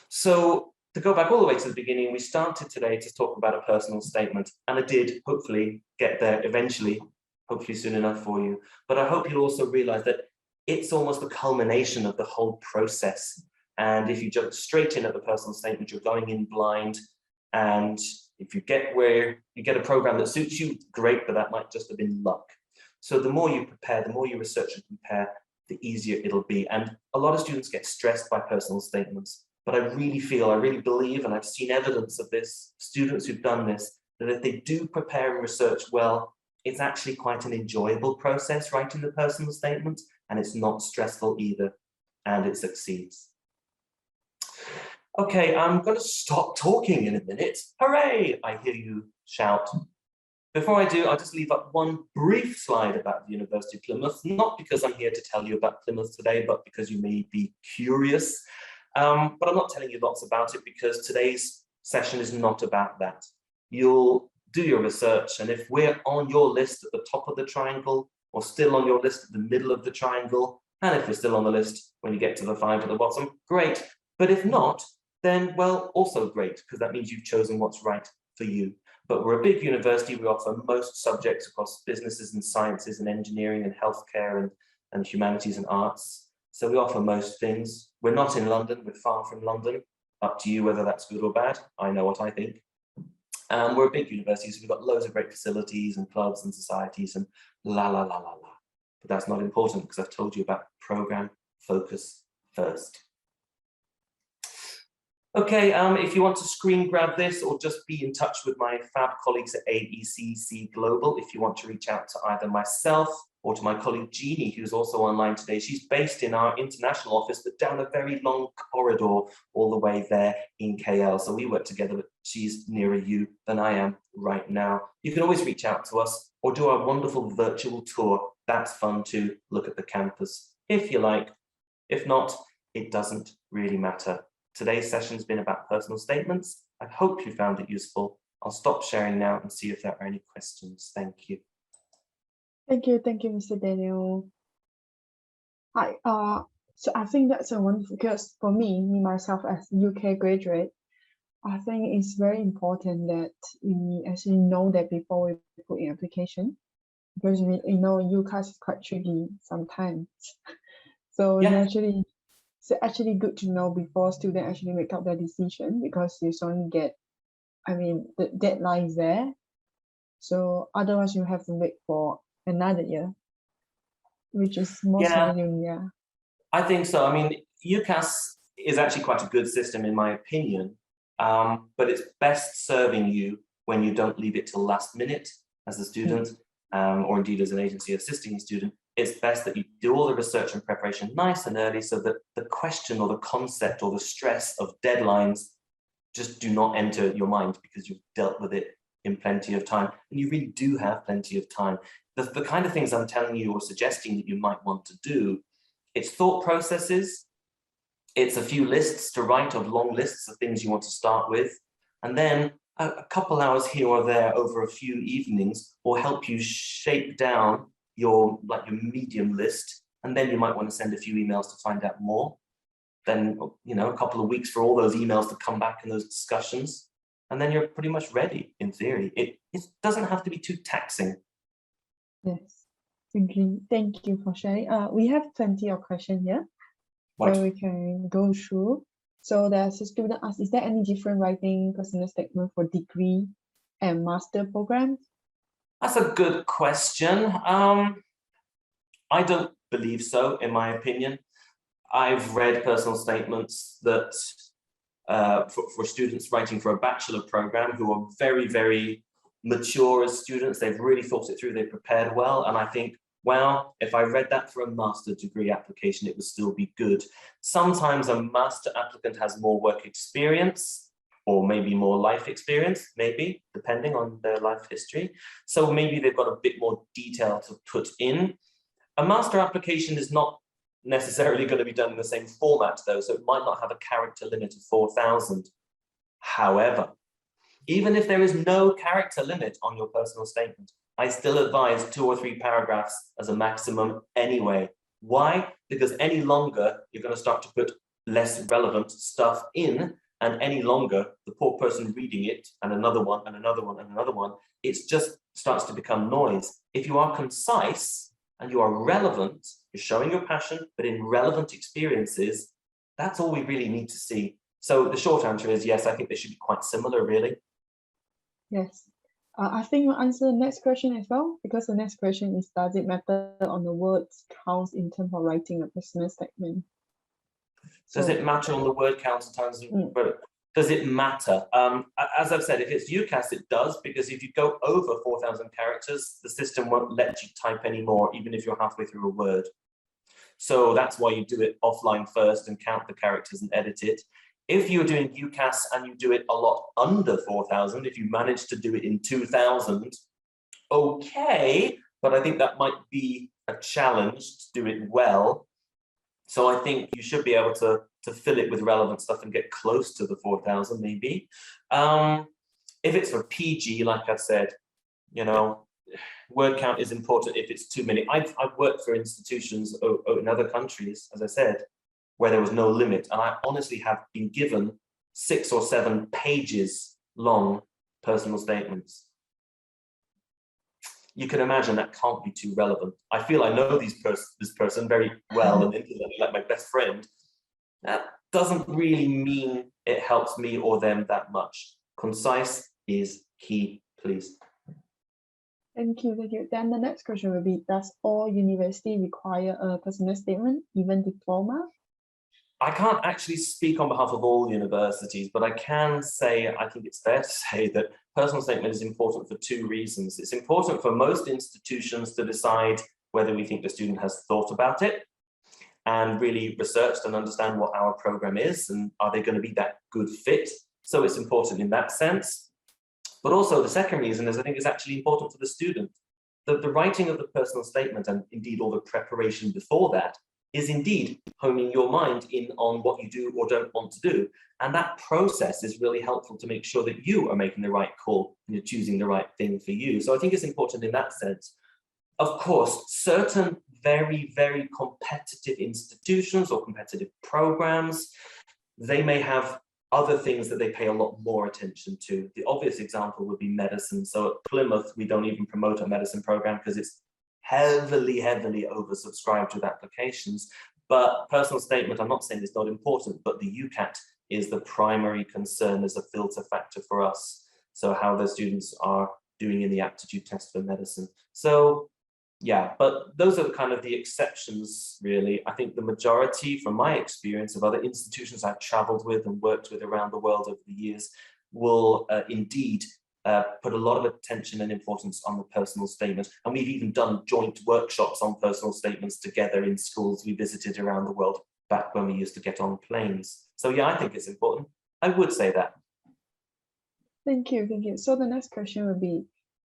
Speaker 2: So to go back all the way to the beginning, we started today to talk about a personal statement, and I did hopefully get there eventually, hopefully soon enough for you. But I hope you'll also realize that it's almost the culmination of the whole process. And if you jump straight in at the personal statement, you're going in blind. And if you get a program that suits you, great, but that might just have been luck. So the more you prepare, the more you research and compare, the easier it'll be. And a lot of students get stressed by personal statements, but I really believe, and I've seen evidence of this, students who've done this, that if they do prepare and research well, it's actually quite an enjoyable process writing the personal statement, and it's not stressful either, and it succeeds. Okay, I'm going to stop talking in a minute. Hooray! I hear you shout. Before I do, I'll just leave up one brief slide about the University of Plymouth, not because I'm here to tell you about Plymouth today, but because you may be curious. But I'm not telling you lots about it because today's session is not about that. You'll do your research, and if we're on your list at the top of the triangle, or still on your list at the middle of the triangle, and if we're still on the list when you get to the 5 at the bottom, great. But if not, then, well, also great, because that means you've chosen what's right for you. But we're a big university. We offer most subjects across businesses and sciences and engineering and healthcare and humanities and arts. So we offer most things. We're not in London. We're far from London. Up to you whether that's good or bad. I know what I think. We're a big university, so we've got loads of great facilities and clubs and societies and la, la, la, la, la. But that's not important because I've told you about program focus first. Okay, if you want to screen grab this or just be in touch with my fab colleagues at AECC Global, if you want to reach out to either myself or to my colleague Jeannie, who's also online today. She's based in our international office, but down a very long corridor all the way there in KL. So we work together, but she's nearer you than I am right now. You can always reach out to us or do our wonderful virtual tour. That's fun to look at the campus if you like. If not, it doesn't really matter. Today's session's been about personal statements. I hope you found it useful. I'll stop sharing now and see if there are any questions. Thank you.
Speaker 1: Thank you, Mr. Daniel. Hi, so I think that's a wonderful, because for me myself as a UK graduate, I think it's very important that we actually know that before we put in application, because we know UCAS is quite tricky sometimes. So
Speaker 2: Yeah.
Speaker 1: it's actually good to know before students actually make up their decision, because you only get, the deadline is there. So otherwise you have to wait for another year, which is most challenging, yeah.
Speaker 2: I think so. I mean, UCAS is actually quite a good system in my opinion, but it's best serving you when you don't leave it till last minute as a student, or indeed as an agency assisting a student. It's best that you do all the research and preparation nice and early, so that the question or the concept or the stress of deadlines just do not enter your mind, because you've dealt with it in plenty of time, and you really do have plenty of time. The kind of things I'm telling you or suggesting that you might want to do, it's thought processes, it's a few lists to write of long lists of things you want to start with, and then a couple hours here or there over a few evenings will help you shape down your medium list, and then you might want to send a few emails to find out more. Then, a couple of weeks for all those emails to come back in those discussions, and then you're pretty much ready in theory. It doesn't have to be too taxing.
Speaker 1: Yes, Agree. Thank you for sharing. We have plenty of questions here,
Speaker 2: Right.
Speaker 1: so we can go through. So there's a student asked, is there any different writing personal statement for degree and master programs?
Speaker 2: That's a good question. I don't believe so, in my opinion. I've read personal statements that for students writing for a bachelor program who are very, very mature as students. They've really thought it through, they've prepared well. And I think, well, if I read that for a master degree application, it would still be good. Sometimes a master applicant has more work experience or maybe more life experience, maybe, depending on their life history. So maybe they've got a bit more detail to put in. A master application is not necessarily going to be done in the same format, though, so it might not have a character limit of 4,000. However, even if there is no character limit on your personal statement, I still advise 2 or 3 paragraphs as a maximum anyway. Why? Because any longer, you're going to start to put less relevant stuff in, and any longer, the poor person reading it, and another one, and another one, and another one, it just starts to become noise. If you are concise and you are relevant, you're showing your passion, but in relevant experiences, that's all we really need to see. So the short answer is yes, I think they should be quite similar, really.
Speaker 1: Yes. I think we'll answer the next question as well, because the next question is, does it matter on the words counts in terms of writing a personal statement?
Speaker 2: Does it matter on the word count in terms of, does it matter? As I've said, if it's UCAS, it does, because if you go over 4,000 characters, the system won't let you type anymore, even if you're halfway through a word. So that's why you do it offline first and count the characters and edit it. If you're doing UCAS and you do it a lot under 4,000, if you manage to do it in 2,000, okay, but I think that might be a challenge to do it well. So I think you should be able to fill it with relevant stuff and get close to the 4,000 maybe. If it's for PG, like I said, you know, word count is important if it's too many. I've worked for institutions in other countries, as I said, where there was no limit. And I honestly have been given 6 or 7 pages long personal statements. You can imagine that can't be too relevant. I feel I know this person very well and intimately, like my best friend. That doesn't really mean it helps me or them that much. Concise is key, please.
Speaker 1: Thank you, thank you. Then the next question will be, does all university require a personal statement, even diploma?
Speaker 2: I can't actually speak on behalf of all universities, but I can say, I think it's fair to say that personal statement is important for 2 reasons. It's important for most institutions to decide whether we think the student has thought about it and really researched and understand what our program is, and are they going to be that good fit? So it's important in that sense. But also the second reason is I think it's actually important for the student. The writing of the personal statement, and indeed all the preparation before that, is indeed honing your mind in on what you do or don't want to do. And that process is really helpful to make sure that you are making the right call and you're choosing the right thing for you. So I think it's important in that sense. Of course, certain very, very competitive institutions or competitive programs, they may have other things that they pay a lot more attention to. The obvious example would be medicine. So at Plymouth, we don't even promote a medicine program because it's heavily oversubscribed with applications. But personal statement, I'm not saying it's not important, but the UCAT is the primary concern as a filter factor for us. So how the students are doing in the aptitude test for medicine. So yeah, but those are kind of the exceptions, really. I think the majority, from my experience of other institutions I've traveled with and worked with around the world over the years, will indeed put a lot of attention and importance on the personal statement. And we've even done joint workshops on personal statements together in schools we visited around the world back when we used to get on planes. So yeah, I think it's important. I would say that.
Speaker 1: Thank you, thank you. So the next question will be,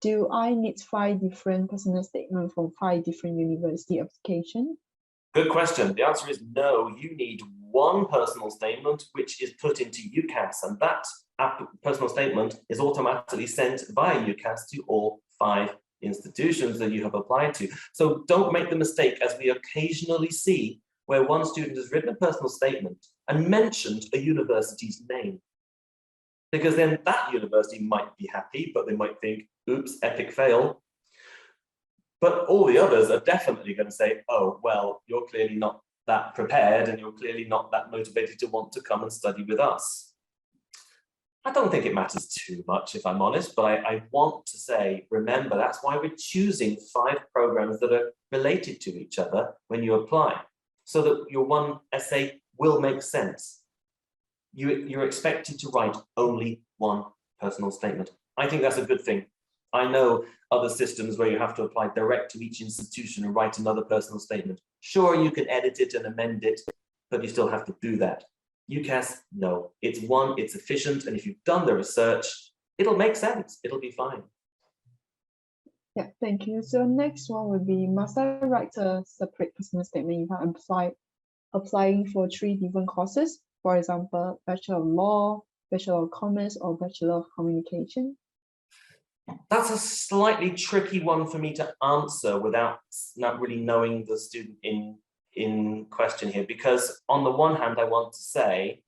Speaker 1: do I need 5 different personal statements from 5 different university applications?
Speaker 2: Good question. The answer is no. You need 1 personal statement which is put into UCAS, and that personal statement is automatically sent via UCAS to all 5 institutions that you have applied to. So don't make the mistake, as we occasionally see, where one student has written a personal statement and mentioned a university's name. Because then that university might be happy, but they might think, oops, epic fail. But all the others are definitely going to say, oh, well, you're clearly not that prepared and you're clearly not that motivated to want to come and study with us. I don't think it matters too much, if I'm honest, but I want to say, remember, that's why we're choosing 5 programs that are related to each other when you apply, so that your one essay will make sense. You're expected to write only one personal statement. I think that's a good thing. I know other systems where you have to apply direct to each institution and write another personal statement. Sure, you can edit it and amend it, but you still have to do that. UCAS, no. It's one, it's efficient, and if you've done the research, it'll make sense. It'll be fine.
Speaker 1: Yeah, thank you. So next one would be, must I write a separate personal statement if I'm applying for 3 different courses? For example, Bachelor of Law, Bachelor of Commerce, or Bachelor of Communication?
Speaker 2: That's a slightly tricky one for me to answer without not really knowing the student in question here, because on the one hand, I want to say,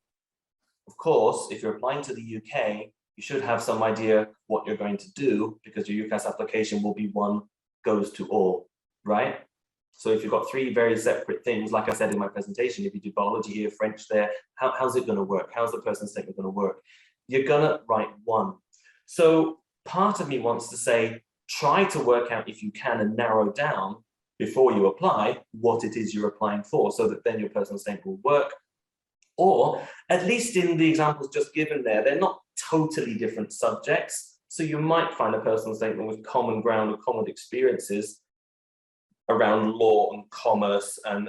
Speaker 2: of course, if you're applying to the UK, you should have some idea what you're going to do, because your UCAS application will be one goes to all, right? So if you've got 3 very separate things, like I said in my presentation, if you do biology here, French there, how's it going to work? How's the personal statement going to work? You're going to write one. So part of me wants to say, try to work out, if you can, and narrow down before you apply what it is you're applying for, so that then your personal statement will work. Or at least in the examples just given there, they're not totally different subjects. So you might find a personal statement with common ground or common experiences around law and commerce and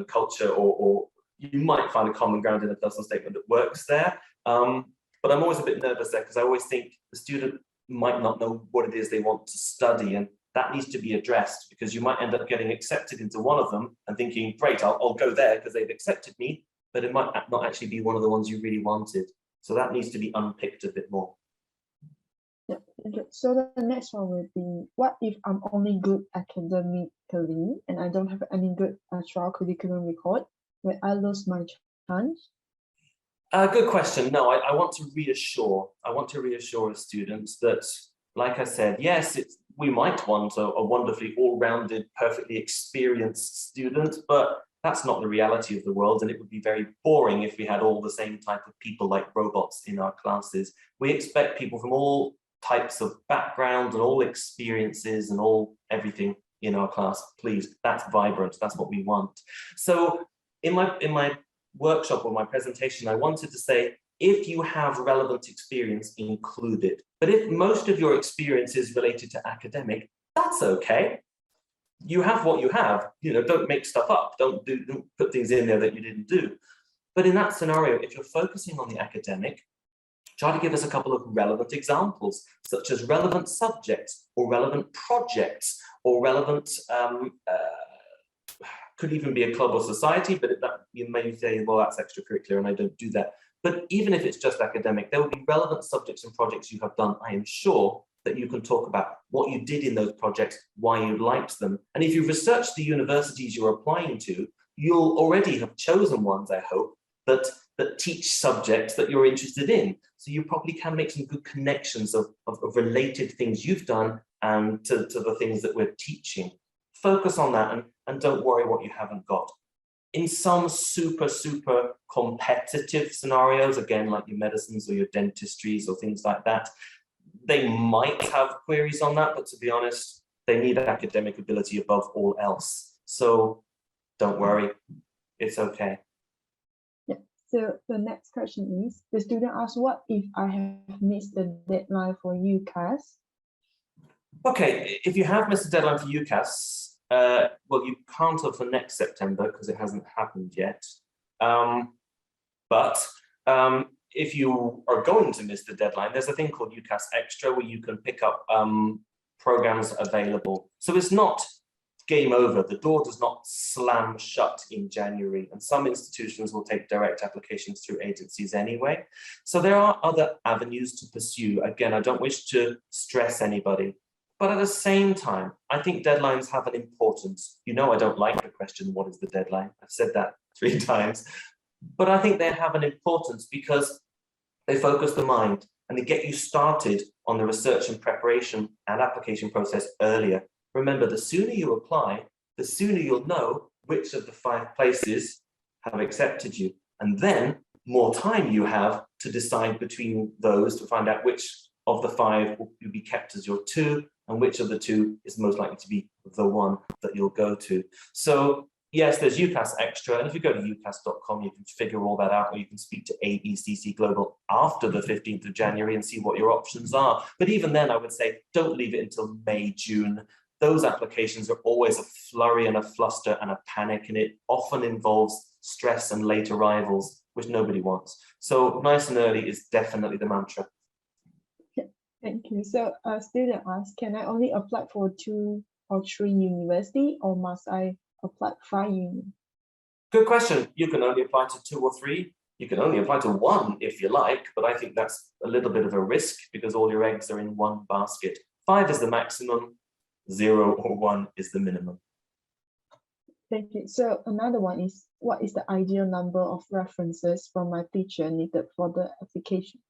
Speaker 2: culture, or you might find a common ground in a personal statement that works there. But I'm always a bit nervous there, because I always think the student might not know what it is they want to study, and that needs to be addressed, because you might end up getting accepted into one of them and thinking, great, I'll go there because they've accepted me, but it might not actually be one of the ones you really wanted. So that needs to be unpicked a bit more.
Speaker 1: Yeah, okay. So the next one will be, what if I'm only good academically and I don't have any good extracurricular record? Will I lose my chance?
Speaker 2: Good question. No, I want to reassure. I want to reassure students that, like I said, yes, we might want a wonderfully all-rounded, perfectly experienced student, but that's not the reality of the world, and it would be very boring if we had all the same type of people like robots in our classes. We expect people from all types of background and all experiences and all everything in our class. Please, that's vibrant. That's what we want. So in my workshop or my presentation, I wanted to say, if you have relevant experience, include it. But if most of your experience is related to academic, that's okay. You have what you have. Don't make stuff up. Don't put things in there that you didn't do. But in that scenario, if you're focusing on the academic, try to give us a couple of relevant examples, such as relevant subjects or relevant projects or relevant, could even be a club or society, but you may say, well, that's extracurricular and I don't do that. But even if it's just academic, there will be relevant subjects and projects you have done, I am sure, that you can talk about what you did in those projects, why you liked them. And if you've researched the universities you're applying to, you'll already have chosen ones, I hope, that teach subjects that you're interested in. So you probably can make some good connections of related things you've done and to the things that we're teaching. Focus on that and don't worry what you haven't got. In some super competitive scenarios, again, like your medicines or your dentistries or things like that, they might have queries on that, but to be honest, they need academic ability above all else. So don't worry, it's okay.
Speaker 1: Yeah, so the next question is, the student asks, what if I have missed the deadline for UCAS?
Speaker 2: Okay, if you have missed the deadline for UCAS, well, you can't have for next September because it hasn't happened yet. But if you are going to miss the deadline, there's a thing called UCAS Extra where you can pick up programs available. So it's not game over. The door does not slam shut in January, and some institutions will take direct applications through agencies anyway. So there are other avenues to pursue. Again, I don't wish to stress anybody. But at the same time, I think deadlines have an importance. I don't like the question, what is the deadline? I've said that 3 times. But I think they have an importance because they focus the mind and they get you started on the research and preparation and application process earlier. Remember, the sooner you apply, the sooner you'll know which of the 5 places have accepted you. And then more time you have to decide between those to find out which of the 5 will be kept as your 2 and which of the 2 is most likely to be the one that you'll go to. So yes, there's UCAS Extra, and if you go to ucas.com, you can figure all that out, or you can speak to AECC Global after the 15th of January and see what your options are. But even then, I would say, don't leave it until May, June. Those applications are always a flurry and a fluster and a panic, and it often involves stress and late arrivals, which nobody wants. So nice and early is definitely the mantra.
Speaker 1: Thank you. So a student asks, can I only apply for 2 or 3 university, or must I apply 5 uni?
Speaker 2: Good question. You can only apply to 2 or 3. You can only apply to 1 if you like, but I think that's a little bit of a risk because all your eggs are in one basket. 5 is the maximum, 0 or 1 is the minimum.
Speaker 1: Thank you. So another one is, what is the ideal number of references from my teacher needed for the application?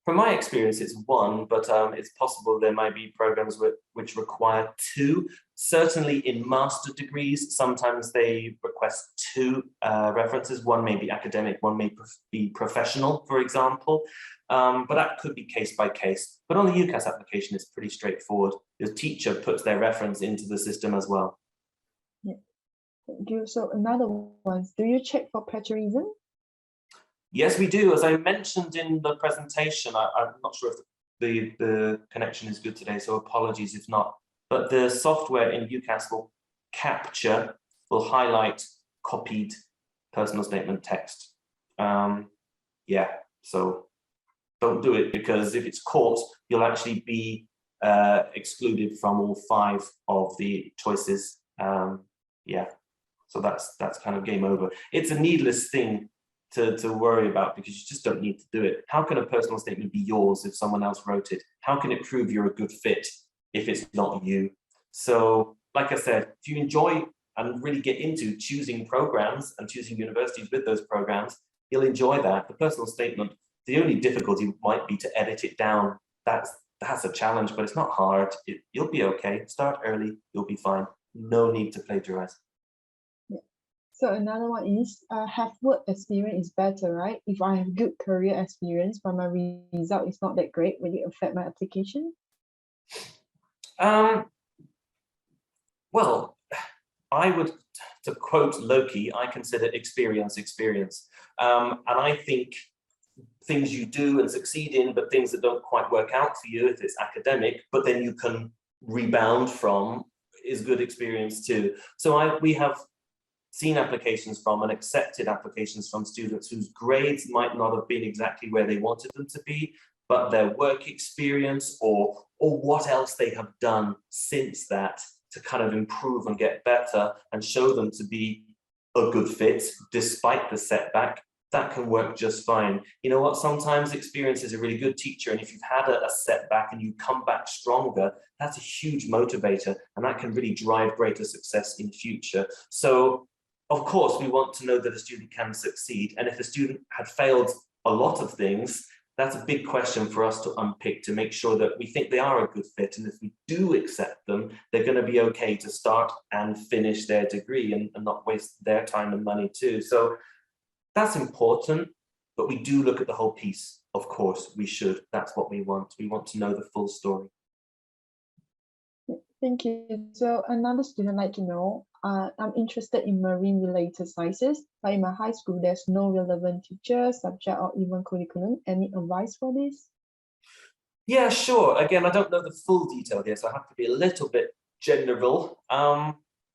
Speaker 2: From my experience, it's 1, but it's possible there might be programs which require 2. Certainly in master degrees, sometimes they request 2 references. 1 may be academic, 1 may be professional, for example. But that could be case by case. But on the UCAS application, it's pretty straightforward. The teacher puts their reference into the system as well.
Speaker 1: Yeah. Thank you. So another one, do you check for plagiarism?
Speaker 2: Yes, we do. As I mentioned in the presentation, I'm not sure if the connection is good today, so apologies if not. But the software in UCAS will highlight copied personal statement text. Yeah, so don't do it, because if it's caught, you'll actually be excluded from all 5 of the choices. Yeah, so that's kind of game over. It's a needless thing to worry about, because you just don't need to do it. How can a personal statement be yours if someone else wrote it? How can it prove you're a good fit if it's not you? So like I said, if you enjoy and really get into choosing programs and choosing universities with those programs, you'll enjoy that. The personal statement, the only difficulty might be to edit it down. That's a challenge, but it's not hard. You'll be okay. Start early, you'll be fine. No need to plagiarize.
Speaker 1: So another one is, have work experience is better, right? If I have good career experience, but my result is not that great, will it affect my application?
Speaker 2: Well, I would, to quote Loki, I consider experience. And I think things you do and succeed in, but things that don't quite work out for you, if it's academic, but then you can rebound from, is good experience too. So we have seen applications from and accepted applications from students whose grades might not have been exactly where they wanted them to be, but their work experience or what else they have done since that to kind of improve and get better and show them to be a good fit despite the setback, that can work just fine. You know what, sometimes experience is a really good teacher, and if you've had a setback and you come back stronger, that's a huge motivator, and that can really drive greater success in future. So of course, we want to know that a student can succeed. And if a student had failed a lot of things, that's a big question for us to unpick to make sure that we think they are a good fit. And if we do accept them, they're going to be okay to start and finish their degree and not waste their time and money too. So that's important, but we do look at the whole piece. Of course, we should. That's what we want. We want to know the full story.
Speaker 1: Thank you. So another student like to know, I'm interested in marine related sciences, but in my high school, there's no relevant teacher, subject, or even curriculum. Any advice for this?
Speaker 2: Yeah, sure. Again, I don't know the full detail here, so I have to be a little bit general.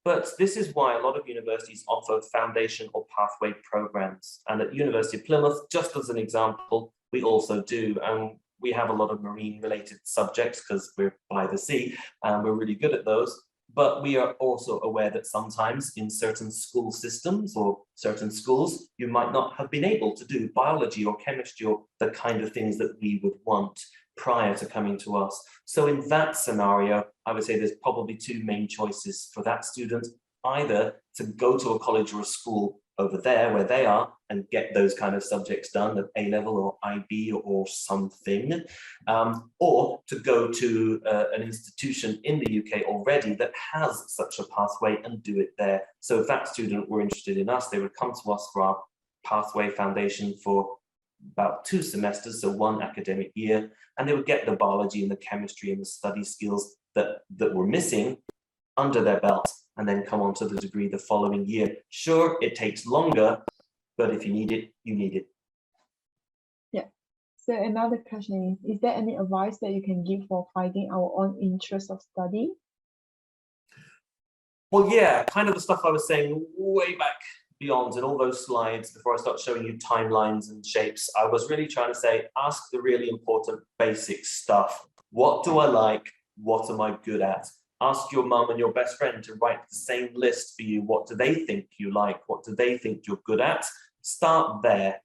Speaker 2: But this is why a lot of universities offer foundation or pathway programs. And at University of Plymouth, just as an example, we also do. And we have a lot of marine related subjects because we're by the sea and we're really good at those. But we are also aware that sometimes in certain school systems or certain schools, you might not have been able to do biology or chemistry or the kind of things that we would want prior to coming to us. So in that scenario, I would say there's probably 2 main choices for that student: either to go to a college or a school over there where they are and get those kind of subjects done at A-level or IB or something, or to go to an institution in the UK already that has such a pathway and do it there. So if that student were interested in us, they would come to us for our pathway foundation for about 2 semesters, so 1 academic year, and they would get the biology and the chemistry and the study skills that were missing under their belt, and then come on to the degree the following year. Sure, it takes longer, but if you need it, you need it.
Speaker 1: Yeah. So another question is there any advice that you can give for finding our own interest of study?
Speaker 2: Well, yeah, kind of the stuff I was saying way back beyond in all those slides before I start showing you timelines and shapes. I was really trying to say, ask the really important basic stuff. What do I like? What am I good at? Ask your mum and your best friend to write the same list for you. What do they think you like? What do they think you're good at? Start there.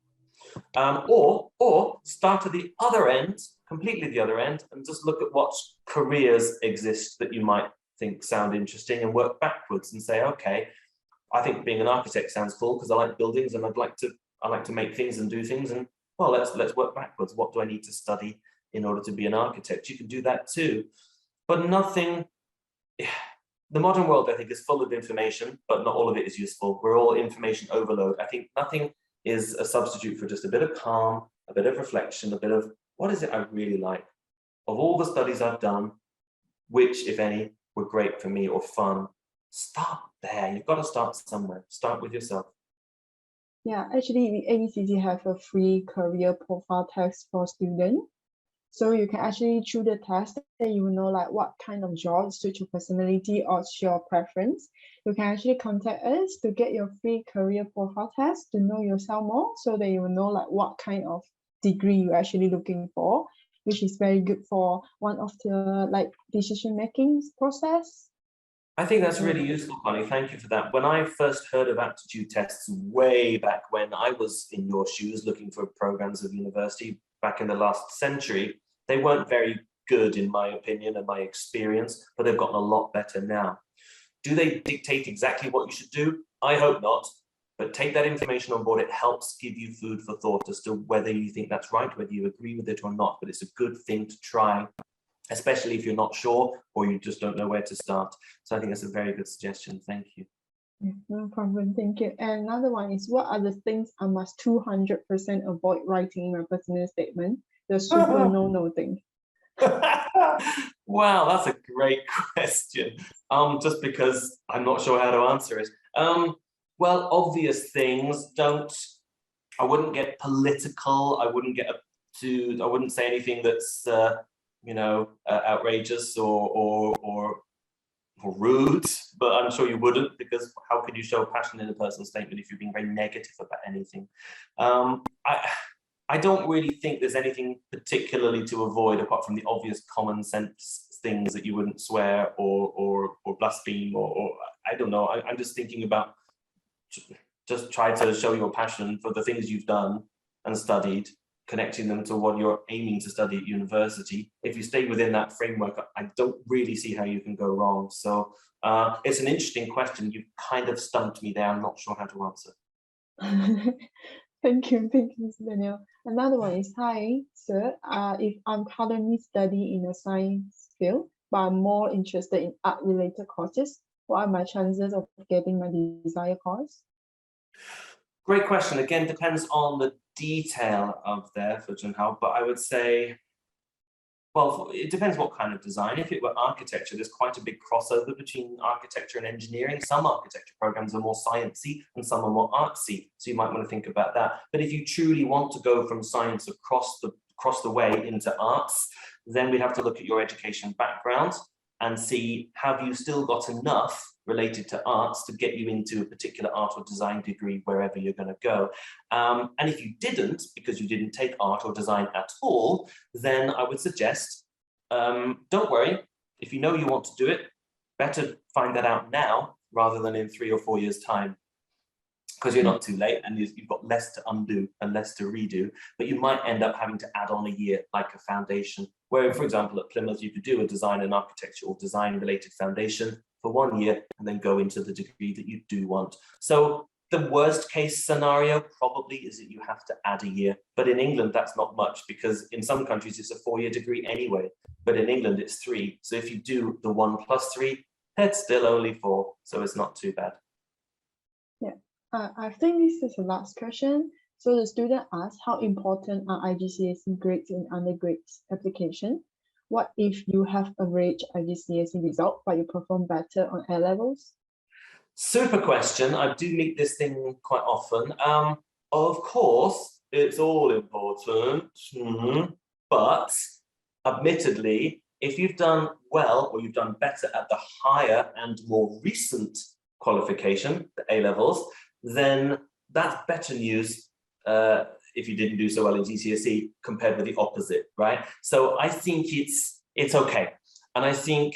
Speaker 2: Or start at the other end, completely the other end, and just look at what careers exist that you might think sound interesting and work backwards and say, okay, I think being an architect sounds cool because I like buildings and I like to make things and do things, and well, let's work backwards. What do I need to study in order to be an architect? You can do that too, but nothing. The modern world, I think, is full of information, but not all of it is useful. We're all information overload. I think nothing is a substitute for just a bit of calm, a bit of reflection, a bit of what is it I really like? Of all the studies I've done, which, if any, were great for me or fun? Start there. You've got to start somewhere. Start with yourself.
Speaker 1: Yeah, actually, AECC have a free career profile test for students. So you can actually through the test that you will know like what kind of job suits your personality or your preference. You can actually contact us to get your free career profile test to know yourself more, so that you will know like what kind of degree you're actually looking for, which is very good for one of the like decision making process.
Speaker 2: I think that's really useful, Connie. Thank you for that. When I first heard of aptitude tests way back when I was in your shoes looking for programs of university back in the last century, they weren't very good in my opinion and my experience, but they've gotten a lot better now. Do they dictate exactly what you should do? I hope not, but take that information on board. It helps give you food for thought as to whether you think that's right, whether you agree with it or not, but it's a good thing to try, especially if you're not sure or you just don't know where to start. So I think that's a very good suggestion. Thank you.
Speaker 1: No problem, thank you. And another one is, what are the things I must 200% avoid writing in my personal statement? The super no thing.
Speaker 2: Wow, that's a great question. Just because I'm not sure how to answer it. Well, obvious things. I wouldn't get political. I wouldn't say anything that's outrageous or rude, but I'm sure you wouldn't, because how could you show passion in a personal statement if you're being very negative about anything? I don't really think there's anything particularly to avoid apart from the obvious common sense things that you wouldn't swear or blaspheme or I don't know. I'm just thinking about just try to show your passion for the things you've done and studied, connecting them to what you're aiming to study at university. If you stay within that framework, I don't really see how you can go wrong. So it's an interesting question. You've kind of stumped me there. I'm not sure how to answer.
Speaker 1: Thank you, Mr. Daniel. Another one is, hi, sir. If I'm currently studying in a science field, but I'm more interested in art-related courses, what are my chances of getting my desired course?
Speaker 2: Great question. Again, depends on the detail of there for Junhao, but I would say, well, it depends what kind of design. If it were architecture, there's quite a big crossover between architecture and engineering. Some architecture programs are more sciencey and some are more artsy, so you might want to think about that. But if you truly want to go from science across the way into arts, then we'd have to look at your education background and see, have you still got enough related to arts to get you into a particular art or design degree wherever you're going to go. And if you didn't, because you didn't take art or design at all, then I would suggest, don't worry, if you know you want to do it, better find that out now rather than in 3 or 4 years' time, because you're not too late and you've got less to undo and less to redo, but you might end up having to add on a year like a foundation, where, for example, at Plymouth, you could do a design and architecture or design related foundation for 1 year and then go into the degree that you do want. So the worst case scenario probably is that you have to add a year. But in England, that's not much, because in some countries it's a 4-year degree anyway. But in England, it's 3. So if you do the 1 + 3, it's still only 4. So it's not too bad.
Speaker 1: Yeah, I think this is the last question. So the student asked, how important are IGCSE grades in undergrad application? What if you have average IGCSE result, but you perform better on A levels?
Speaker 2: Super question. I do meet this thing quite often. Of course, it's all important, but admittedly, if you've done well or you've done better at the higher and more recent qualification, the A levels, then that's better news if you didn't do so well in GCSE compared with the opposite, right? So I think it's okay. And I think,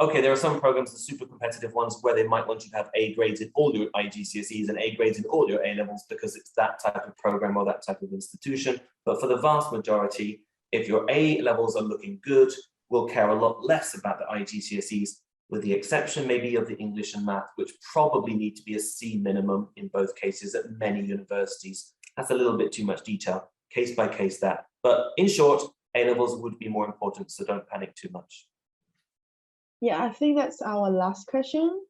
Speaker 2: okay, there are some programs, the super competitive ones, where they might want you to have A grades in all your IGCSEs and A grades in all your A levels because it's that type of program or that type of institution. But for the vast majority, if your A levels are looking good, we'll care a lot less about the IGCSEs, with the exception maybe of the English and math, which probably need to be a C minimum in both cases at many universities. That's a little bit too much detail, case by case that. But in short, A levels would be more important, so don't panic too much.
Speaker 1: Yeah, I think that's our last question.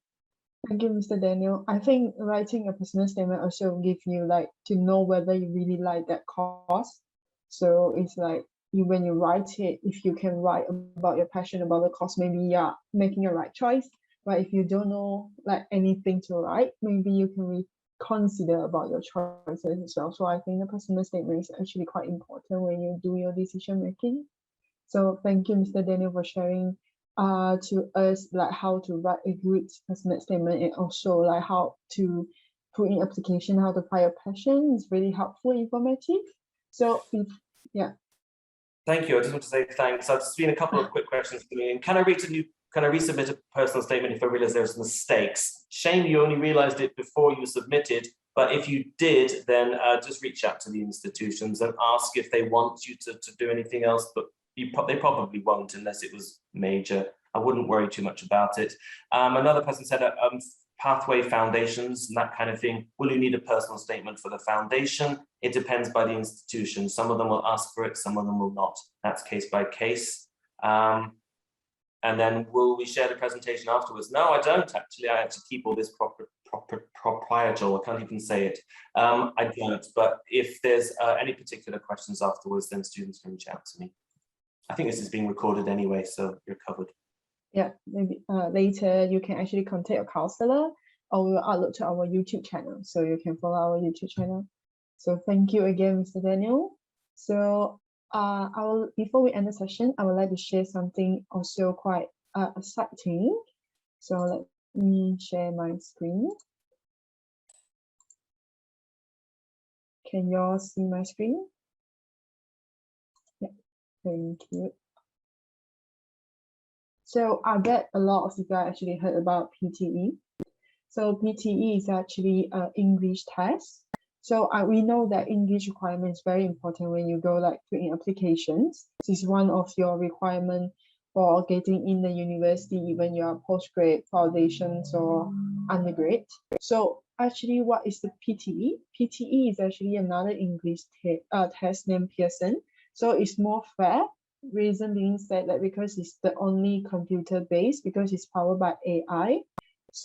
Speaker 1: Thank you, Mr. Daniel. I think writing a personal statement also give you like to know whether you really like that course. So it's like when you write it, if you can write about your passion about the course, maybe you're making a right choice. But if you don't know like anything to write, maybe you can reconsider about your choices as well. So I think the personal statement is actually quite important when you do your decision making. So thank you, Mr. Daniel, for sharing to us like how to write a good personal statement, and also like how to put in application, how to apply your passion. It's really helpful, informative. So yeah.
Speaker 2: Thank you. I just want to say thanks. I've seen a couple of quick questions coming in. Can I resubmit a personal statement if I realize there's mistakes? Shame you only realized it before you submitted, but if you did, then just reach out to the institutions and ask if they want you to do anything else, but they probably won't unless it was major. I wouldn't worry too much about it. Another person said pathway foundations and that kind of thing. Will you need a personal statement for the foundation? It depends by the institution. Some of them will ask for it, some of them will not. That's case by case. And then will we share the presentation afterwards? No, I don't actually. I have to keep all this proprietary. I can't even say it. I don't, but if there's any particular questions afterwards, then students can reach out to me. I think this is being recorded anyway, so you're covered.
Speaker 1: Yeah, maybe later you can actually contact your counselor, or we will upload to our YouTube channel, so you can follow our YouTube channel. So thank you again, Mr. Daniel. So before we end the session, I would like to share something also quite exciting. So let me share my screen. Can you all see my screen? Yeah, thank you. So I bet a lot of you guys actually heard about PTE. So PTE is actually an English test. So we know that English requirement is very important when you go like put in applications. This is one of your requirement for getting in the university, even your postgrad, foundations, or undergrad. So actually, what is the PTE? PTE is actually another English test named Pearson. So it's more fair. Reason being said that because it's the only computer based, because it's powered by AI,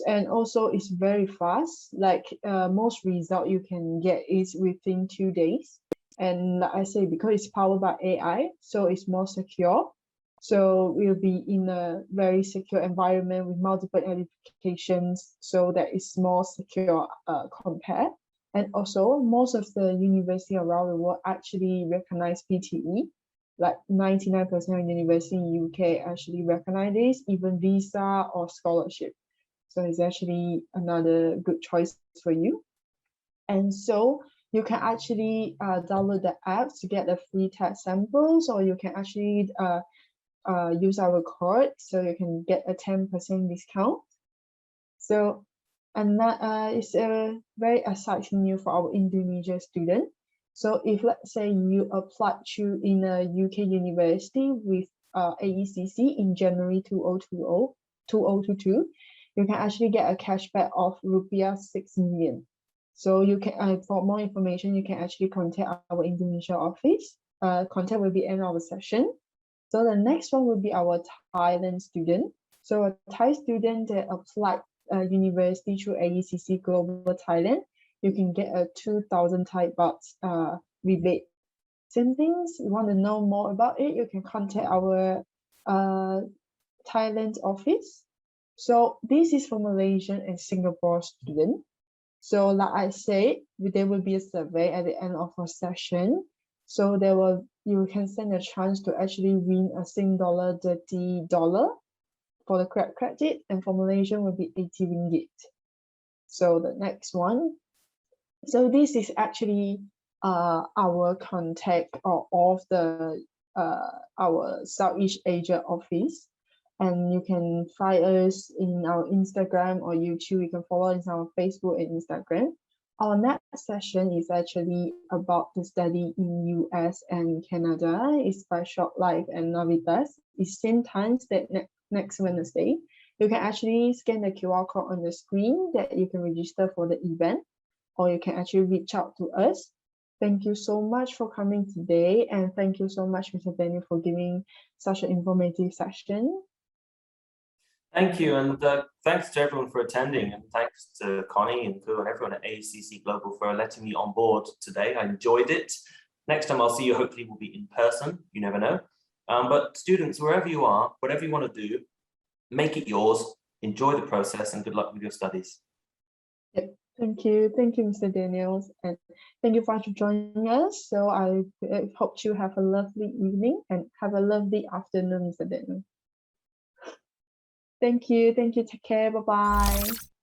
Speaker 1: and also it's very fast. Like most result you can get is within 2 days, and like I say, because it's powered by AI, so it's more secure. So we'll be in a very secure environment with multiple applications, so that it's more secure compared. And also most of the university around the world actually recognize PTE. Like 99% of university in UK actually recognize this, even visa or scholarship. So it's actually another good choice for you. And so you can actually download the app to get the free test samples, or you can actually use our code, so you can get a 10% discount. So, and that is a very exciting news for our Indonesia student. So if let's say you applied to in a UK university with AECC in January 2022, you can actually get a cashback of rupiah 6 million. So you can, for more information, you can actually contact our Indonesia office. Contact will be end of the session. So the next one will be our Thailand student. So a Thai student that applied university through AECC Global Thailand, you can get a 2,000 Thai baht rebate. Same things, you want to know more about it, you can contact our Thailand office. So this is for Malaysian and Singapore student. So like I said, there will be a survey at the end of our session. So you can stand a chance to actually win a Sing dollar $30 for the credit, and for Malaysian will be 80 ringgit. So the next one. So this is actually our contact of the our Southeast Asia office, and you can find us in our Instagram or YouTube. You can follow us on our Facebook and Instagram. Our next session is actually about the study in US and Canada. It's by Short Life and Navitas. It's same times that next Wednesday. You can actually scan the QR code on the screen that you can register for the event, or you can actually reach out to us. Thank you so much for coming today, and thank you so much, Mr. Daniel, for giving such an informative session.
Speaker 2: Thank you, and thanks to everyone for attending, and thanks to Connie and Ku and everyone at AECC Global for letting me on board today. I enjoyed it. Next time I'll see you, hopefully we'll be in person, you never know. But students, wherever you are, whatever you want to do, make it yours, enjoy the process, and good luck with your studies.
Speaker 1: Yep. Thank you, Mr. Daniels, and thank you for joining us. So I hope you have a lovely evening and have a lovely afternoon, Mr. Daniel. Thank you, take care, bye-bye.